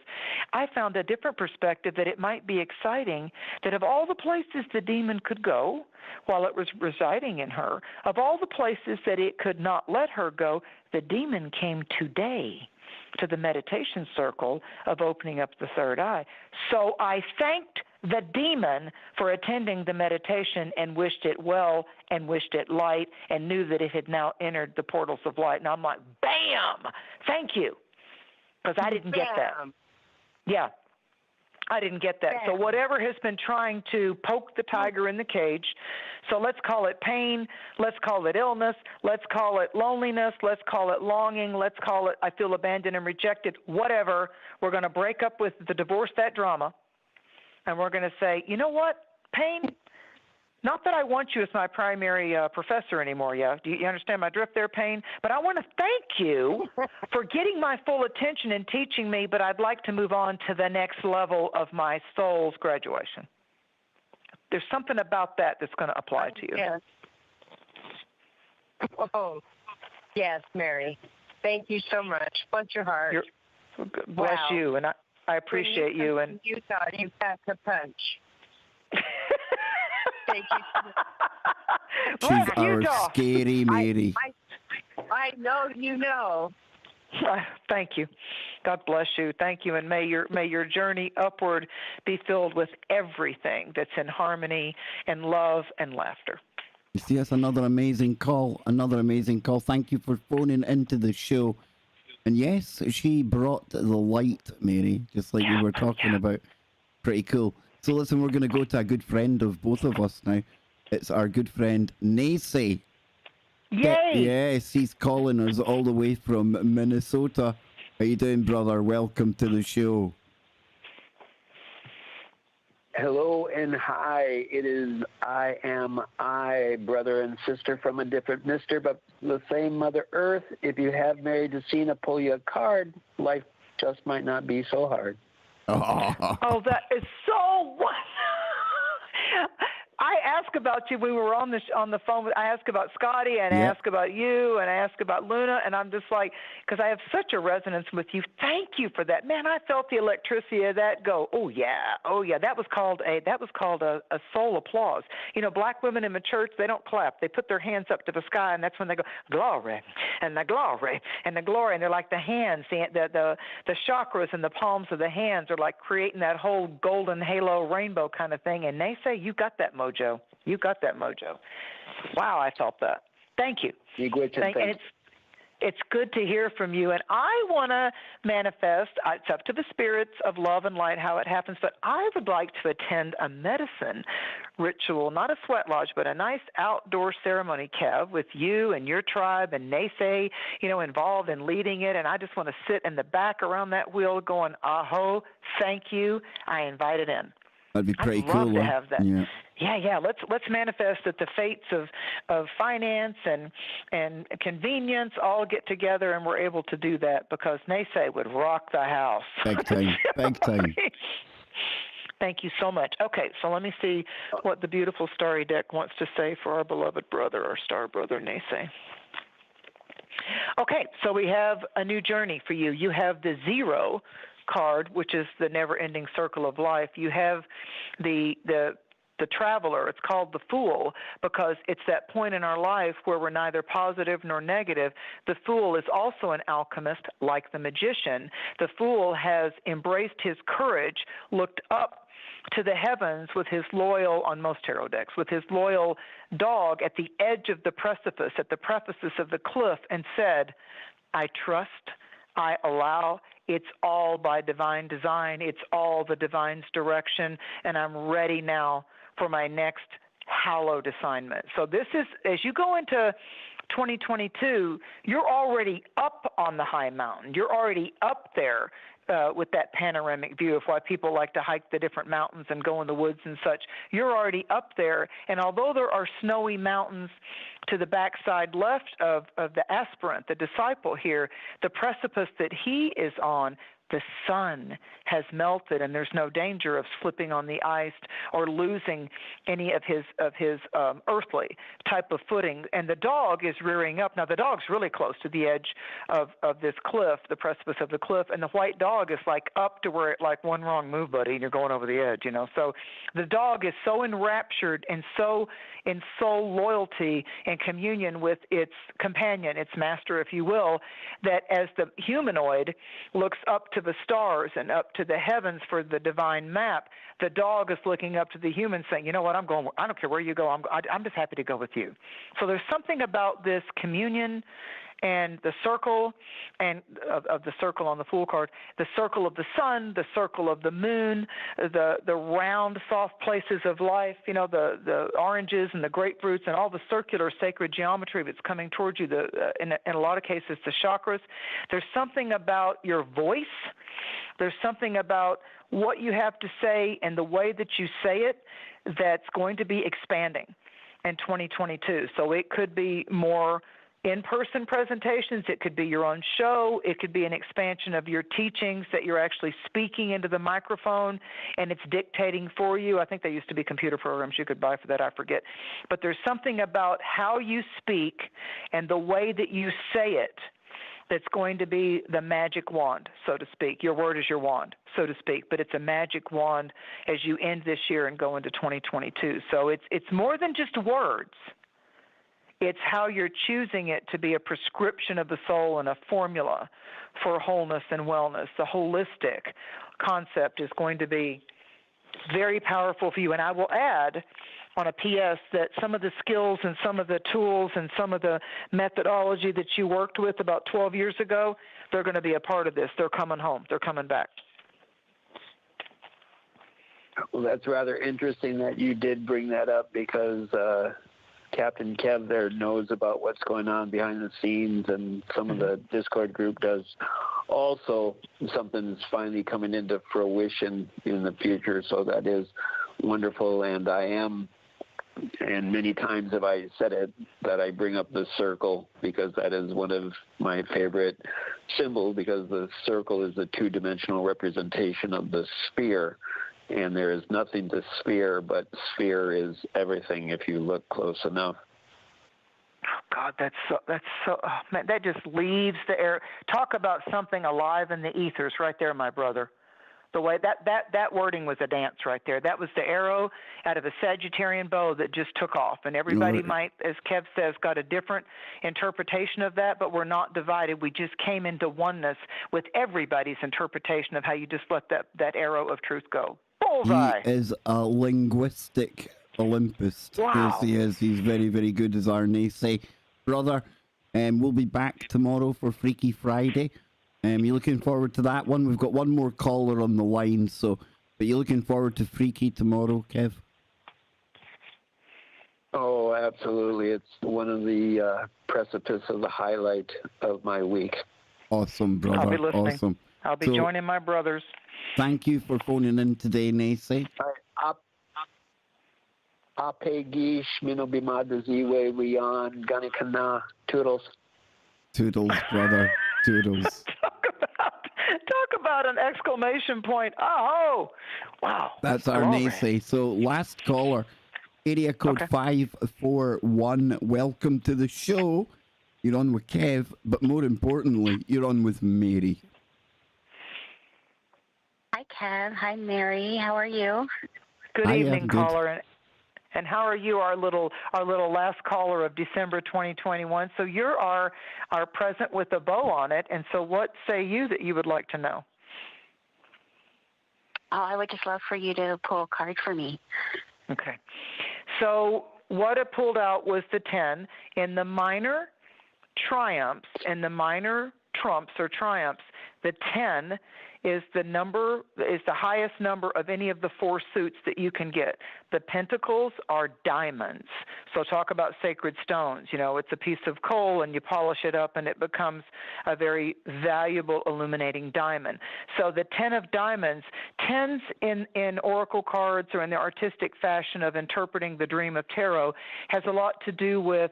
I found a different perspective that it might be exciting that of all the places the demon could go while it was residing in her, of all the places that it could not let her go, the demon came today to the meditation circle of opening up the third eye. So I thanked the demon for attending the meditation and wished it well and wished it light and knew that it had now entered the portals of light. And I'm like, bam, thank you, because I didn't get that. Yeah, I didn't get that. So whatever has been trying to poke the tiger in the cage, so let's call it pain, let's call it illness, let's call it loneliness, let's call it longing, let's call it I feel abandoned and rejected, whatever. We're going to break up with the divorce, that drama. And we're going to say, you know what, pain, not that I want you as my primary professor anymore, yeah? Do you understand my drift there, Pain? But I want to thank you for getting my full attention and teaching me, but I'd like to move on to the next level of my soul's graduation. There's something about that that's going to apply to you. Yes. Oh, yes, Mary. Thank you so much. Bless your heart. Bless you, and I appreciate you. And you thought you packed a punch. Thank you. She's our scary Mary. I know you know. Thank you. God bless you. Thank you, and may your journey upward be filled with everything that's in harmony and love and laughter. You see, that's another amazing call. Thank you for phoning into the show. And yes, she brought the light, Mary, just like we were talking about. Pretty cool. So listen, we're going to go to a good friend of both of us now. It's our good friend, Nacy. Yay! Yes, he's calling us all the way from Minnesota. How you doing, brother? Welcome to the show. Hello and hi. I am brother and sister from a different mister, but the same Mother Earth. If you have Mary Dusina pull you a card, life just might not be so hard. Oh, that is so wonderful. I asked about you. We were on the phone. I asked about Scotty, and I asked about you, and I asked about Luna, and I'm just like, because I have such a resonance with you. Thank you for that, man. I felt the electricity of that go. Oh yeah. That was called a soul applause. You know, black women in the church, they don't clap. They put their hands up to the sky, and that's when they go glory and the glory and the glory, and they're like the hands, the chakras and the palms of the hands are like creating that whole golden halo rainbow kind of thing. And they say you got that mojo. You got that mojo. Wow, I felt that. Thank you. And it's good to hear from you. And I want to manifest, it's up to the spirits of love and light how it happens, but I would like to attend a medicine ritual, not a sweat lodge, but a nice outdoor ceremony, Kev, with you and your tribe and Nacy, involved in leading it. And I just want to sit in the back around that wheel going, aho, thank you. I invite it in. That'd be pretty I'd cool. love to have that. Yeah. Yeah. Let's manifest that the fates of finance and convenience all get together, and we're able to do that, because Naysay would rock the house. Big time. Big time. Thank you so much. Okay, so let me see what the beautiful starry deck wants to say for our beloved brother, our star brother, Naysay. Okay, so we have a new journey for you. You have the 0 card, which is the never-ending circle of life. You have the traveler. It's called the Fool, because it's that point in our life where we're neither positive nor negative. The Fool is also an alchemist, like the magician. The Fool has embraced his courage, looked up to the heavens with his loyal, on most tarot decks, with his loyal dog at the edge of the precipice, at the precipice of the cliff, and said, I trust, I allow, it's all by divine design, it's all the divine's direction, and I'm ready now for my next hallowed assignment. So this is, as you go into 2022, you're already up on the high mountain. You're already up there with that panoramic view of why people like to hike the different mountains and go in the woods and such. You're already up there, and although there are snowy mountains to the backside left of the aspirant, the disciple here, the precipice that he is on, the sun has melted, and there's no danger of slipping on the ice or losing any of his earthly type of footing. And the dog is rearing up. Now, the dog's really close to the edge of this cliff, the precipice of the cliff, and the white dog is like up to where, like, one wrong move, buddy, and you're going over the edge, you know. So the dog is so enraptured and so in soul loyalty and communion with its companion, its master, if you will, that as the humanoid looks up to the stars and up to the heavens for the divine map, the dog is looking up to the human saying, you know what, I'm going, I don't care where you go, I'm just happy to go with you. So there's something about this communion and the circle and of the circle on the Fool card, the circle of the sun, the circle of the moon, the round, soft places of life, you know, the oranges and the grapefruits and all the circular sacred geometry that's coming towards you, in a lot of cases, the chakras. There's something about your voice. There's something about what you have to say and the way that you say it that's going to be expanding in 2022. So it could be more in-person presentations, it could be your own show, it could be an expansion of your teachings that you're actually speaking into the microphone and it's dictating for you. I think there used to be computer programs you could buy for that, I forget. But there's something about how you speak and the way that you say it that's going to be the magic wand, so to speak. Your word is your wand, so to speak, but it's a magic wand as you end this year and go into 2022. So it's more than just words. It's how you're choosing it to be a prescription of the soul and a formula for wholeness and wellness. The holistic concept is going to be very powerful for you. And I will add on a PS that some of the skills and some of the tools and some of the methodology that you worked with about 12 years ago, they're going to be a part of this. They're coming home. They're coming back. Well, that's rather interesting that you did bring that up, because Captain Kev there knows about what's going on behind the scenes, and some of the Discord group does also. Something's finally coming into fruition in the future, so that is wonderful. And I am, and many times have I said it, that I bring up the circle because that is one of my favorite symbols, because the circle is a two-dimensional representation of the sphere. And there is nothing to sphere, but sphere is everything if you look close enough. Oh God, that's so oh man, that just leaves the air. Talk about something alive in the ethers right there, my brother. The way that wording was a dance right there. That was the arrow out of a Sagittarian bow that just took off. And everybody might, as Kev says, got a different interpretation of that, but we're not divided. We just came into oneness with everybody's interpretation of how you just let that arrow of truth go. Bullseye. He is a linguistic Olympus. Wow. Yes, he is. He's very, very good, as our Naysay brother. We'll be back tomorrow for Freaky Friday. You looking forward to that one? We've got one more caller on the line, but you're looking forward to Freaky tomorrow, Kev? Oh, absolutely. It's one of the precipice of the highlight of my week. Awesome, brother. I'll be listening. Awesome. I'll be joining my brothers. Thank you for phoning in today, Naysay. All right. Apegish, Minobimada Ziwe, Rian, Ganikana, Toodles. Toodles, brother. Toodles. Talk about an exclamation point. Oh, wow. That's our Glory. naysay. So last caller, area code 541. Welcome to the show. You're on with Kev, but more importantly, you're on with Mary. Hi, Kev. Hi, Mary. How are you? Good Hiya, evening, good. caller. And how are you, our little last caller of December 2021? So you're our present with a bow on it. And so what say you that you would like to know? Oh, I would just love for you to pull a card for me. Okay. So what I pulled out was the 10. In the minor triumphs, in the minor trumps or triumphs, the 10 is the highest number of any of the 4 suits that you can get. The pentacles are diamonds. So talk about sacred stones. You know, it's a piece of coal and you polish it up and it becomes a very valuable illuminating diamond. So the 10 of diamonds, 10s in oracle cards or in the artistic fashion of interpreting the dream of tarot has a lot to do with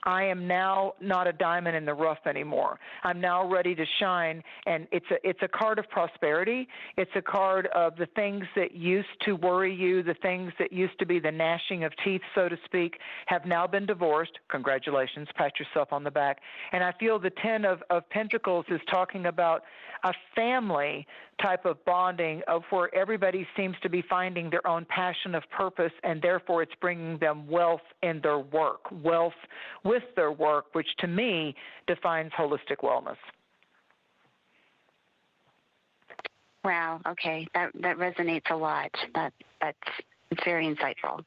I am now not a diamond in the rough anymore. I'm now ready to shine, and it's a card of prosperity. It's a card of the things that used to worry you, the things that used to be the gnashing of teeth, so to speak, have now been divorced. Congratulations, pat yourself on the back. And I feel the 10 of Pentacles is talking about a family type of bonding of where everybody seems to be finding their own passion of purpose, and therefore it's bringing them wealth in their work, wealth with their work, which to me defines holistic wellness. Wow. Okay. That resonates a lot. That's very insightful.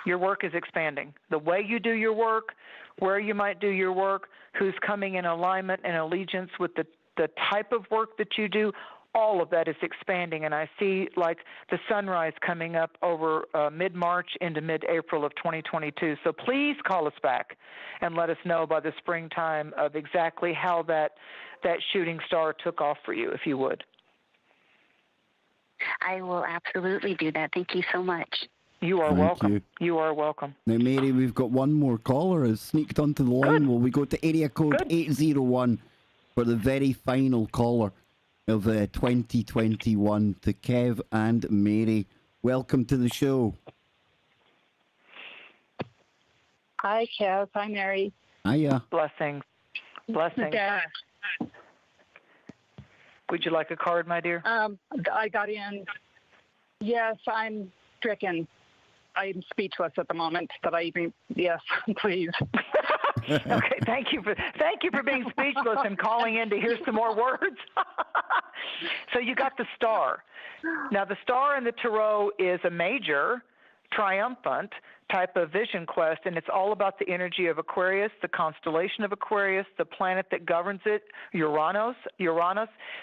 Your work is expanding. The way you do your work, where you might do your work, who's coming in alignment and allegiance with the type of work that you do, all of that is expanding. And I see like the sunrise coming up over mid-March into mid-April of 2022. So please call us back and let us know by the springtime of exactly how that shooting star took off for you, if you would. I will absolutely do that. Thank you so much. You are Thank welcome. you. You are welcome. Now, Mary, we've got one more caller has sneaked onto the line. Good. Will we go to area code Good. 801 for the very final caller of 2021 to Kev and Mary? Welcome to the show. Hi, Kev. Hi, Mary. Hiya. Blessings. Blessings. Yeah. Would you like a card, my dear? I got in. Yes, I'm stricken. I'm speechless at the moment. Yes, please. Okay, thank you for being speechless and calling in to hear some more words. So you got the star. Now the star in the tarot is a major, triumphant type of vision quest, and it's all about the energy of Aquarius, the constellation of Aquarius, the planet that governs it, Uranus.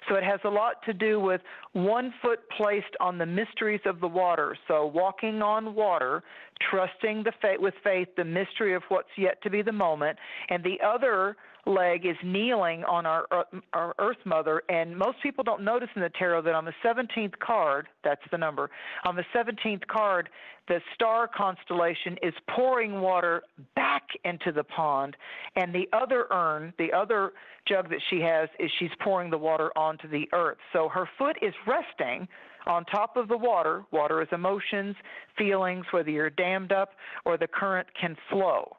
So it has a lot to do with one foot placed on the mysteries of the water. So walking on water, trusting with faith the mystery of what's yet to be the moment, and the other leg is kneeling on our Earth Mother. And most people don't notice in the tarot that on the 17th card, that's the number, on the 17th card, the star constellation is pouring water back into the pond, and the other urn, the other jug that she has, is she's pouring the water onto the earth. So her foot is resting on top of the water. Water is emotions, feelings, whether you're dammed up or the current can flow.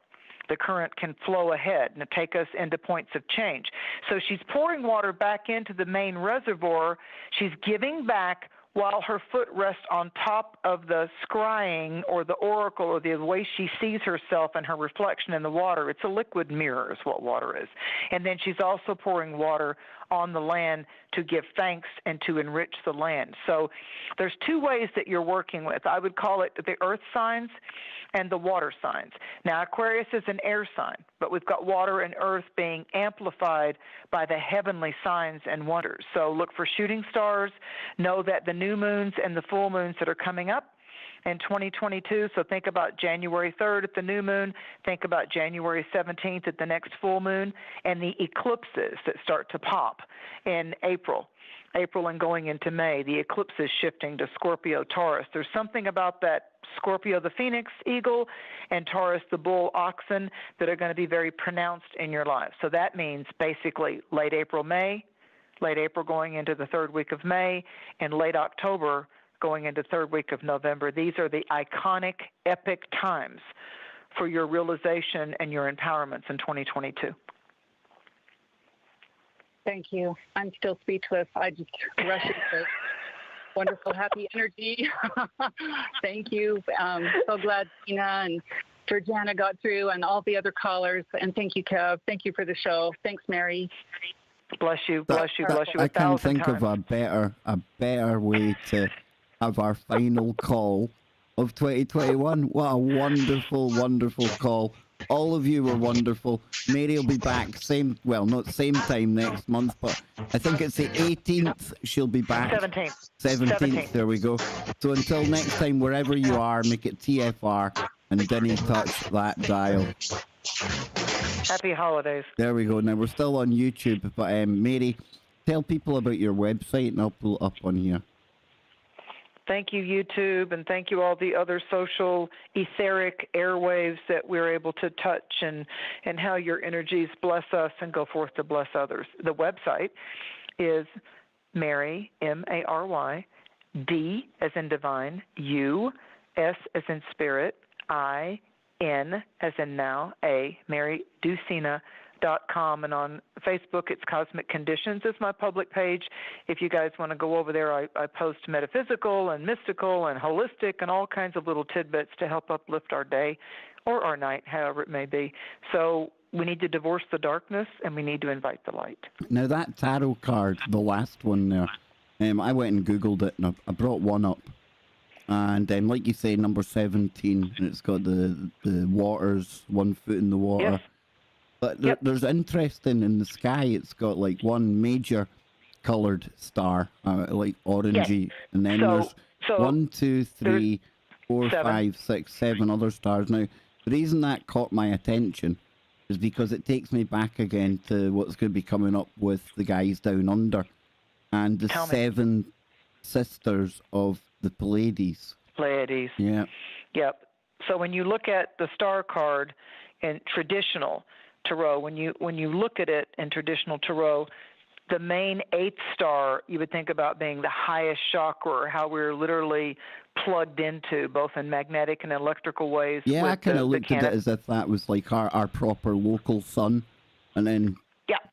The current can flow ahead and take us into points of change. So she's pouring water back into the main reservoir. She's giving back while her foot rests on top of the scrying or the oracle or the way she sees herself and her reflection in the water. It's a liquid mirror is what water is. And then she's also pouring water on the land to give thanks and to enrich the land. So there's 2 ways that you're working with. I would call it the earth signs and the water signs. Now, Aquarius is an air sign, but we've got water and earth being amplified by the heavenly signs and wonders. So look for shooting stars. Know that the new moons and the full moons that are coming up in 2022, so think about January 3rd at the new moon, think about January 17th at the next full moon, and the eclipses that start to pop in April. April and going into May, the eclipse is shifting to Scorpio, Taurus. There's something about that Scorpio, the Phoenix Eagle, and Taurus, the Bull Oxen, that are going to be very pronounced in your life. So that means basically late April, May, late April going into the third week of May, and late October going into third week of November. These are the iconic, epic times for your realization and your empowerments in 2022. Thank you. I'm still speechless. I just rush into wonderful, happy energy. Thank you. So glad Tina and Georgiana got through and all the other callers. And thank you, Kev. Thank you for the show. Thanks, Mary. Bless you, bless you, bless you. I can't think of a better way to have our final call of 2021. What a wonderful, wonderful call. All of you were wonderful. Mary will be back not same time next month, but I think it's the 18th she'll be back. 17th, there we go. So until next time, wherever you are, make it TFR and didn't touch that dial. Happy holidays. There we go. Now, we're still on YouTube, but Mary, tell people about your website and I'll pull it up on here. Thank you, YouTube, and thank you all the other social etheric airwaves that we're able to touch, and how your energies bless us and go forth to bless others. The website is Mary, M-A-R-Y, D as in divine, U, S as in spirit, I, N as in now, A, Mary Dusina.com, and on Facebook it's Cosmic Conditions is my public page. If you guys want to go over there, I post metaphysical and mystical and holistic and all kinds of little tidbits to help uplift our day or our night, however it may be. So we need to divorce the darkness and we need to invite the light. Now that tarot card, the last one there, I went and Googled it and I brought one up. And like you say, number 17, and it's got the waters, 1 foot in the water. Yes. But there's interesting in the sky, it's got like one major colored star, like orangey, and then there's 1, 2, 3, 4, 5, 6, 7 other stars. Now, the reason that caught my attention is because it takes me back again to what's going to be coming up with the guys down under, and the 7 sisters of the Pleiades. Pleiades. Yeah. Yep. So when you look at the star card in traditional tarot, when you look at it in traditional tarot, the main 8th star you would think about being the highest chakra, or how we're literally plugged into both in magnetic and electrical ways. Yeah, I kind of looked at it as if that was like our proper local sun, and then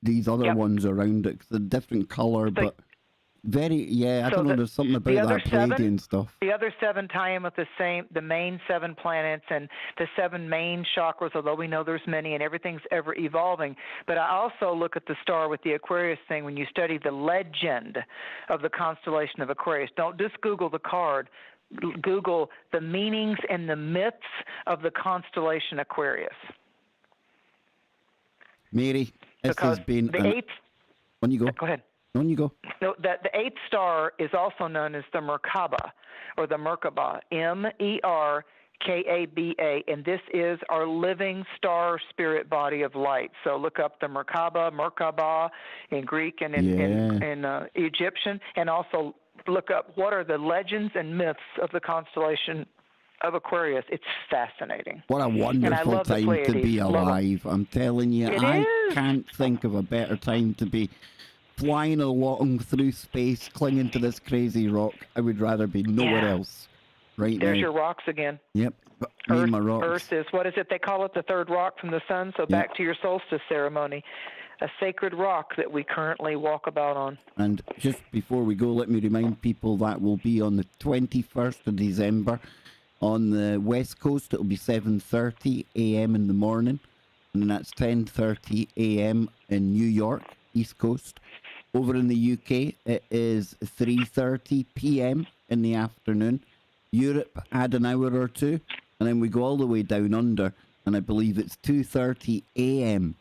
these other ones around it, the different color, but very, I don't know, there's something about that Pleiadian stuff. The other 7 tie in with the main 7 planets and the 7 main chakras, although we know there's many and everything's ever evolving. But I also look at the star with the Aquarius thing when you study the legend of the constellation of Aquarius. Don't just Google the card. Google the meanings and the myths of the constellation Aquarius. Mary, this has been... The 8th... On you go. Go ahead. On you go. No, the 8th star is also known as the Merkaba, or the Merkaba, Merkaba, and this is our living star spirit body of light. So look up the Merkaba in Greek and in Egyptian, and also look up what are the legends and myths of the constellation of Aquarius. It's fascinating. What a wonderful time to be alive. I'm telling you, I can't think of a better time to be flying along through space, clinging to this crazy rock. I would rather be nowhere else right now. There's your rocks again. Yep. Me and my rocks. Earth is, what is it they call it, the third rock from the sun? So back to your solstice ceremony. A sacred rock that we currently walk about on. And just before we go, let me remind people that will be on the 21st of December. On the West Coast, it'll be 7:30 a.m. in the morning. And then that's 10:30 a.m. in New York, East Coast. Over in the UK, it is 3:30 p.m. in the afternoon. Europe, add an hour or two, and then we go all the way down under, and I believe it's 2:30 a.m.,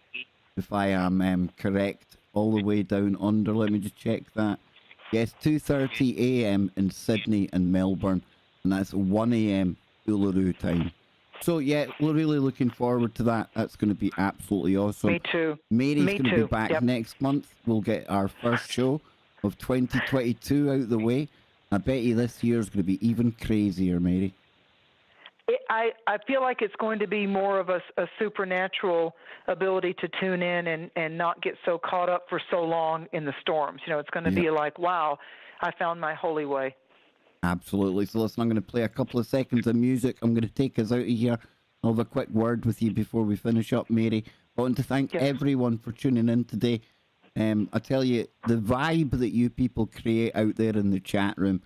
if I am correct, all the way down under. Let me just check that. Yes, 2:30 a.m. in Sydney and Melbourne, and that's 1 a.m. Uluru time. So, yeah, we're really looking forward to that. That's going to be absolutely awesome. Me too. Mary's going to be back next month. We'll get our first show of 2022 out the way, I bet you this year's going to be even crazier, Mary. I feel like it's going to be more of a supernatural ability to tune in and not get so caught up for so long in the storms. You know, it's going to be like, wow, I found my holy way. Absolutely. So listen, I'm going to play a couple of seconds of music. I'm going to take us out of here. I'll have a quick word with you before we finish up, Mary. I want to thank everyone for tuning in today. I tell you, the vibe that you people create out there in the chat room,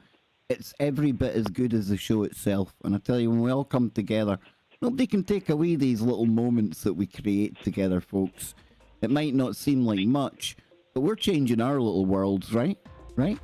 it's every bit as good as the show itself. And I tell you, when we all come together, nobody can take away these little moments that we create together, folks. It might not seem like much, but we're changing our little worlds, right? Right?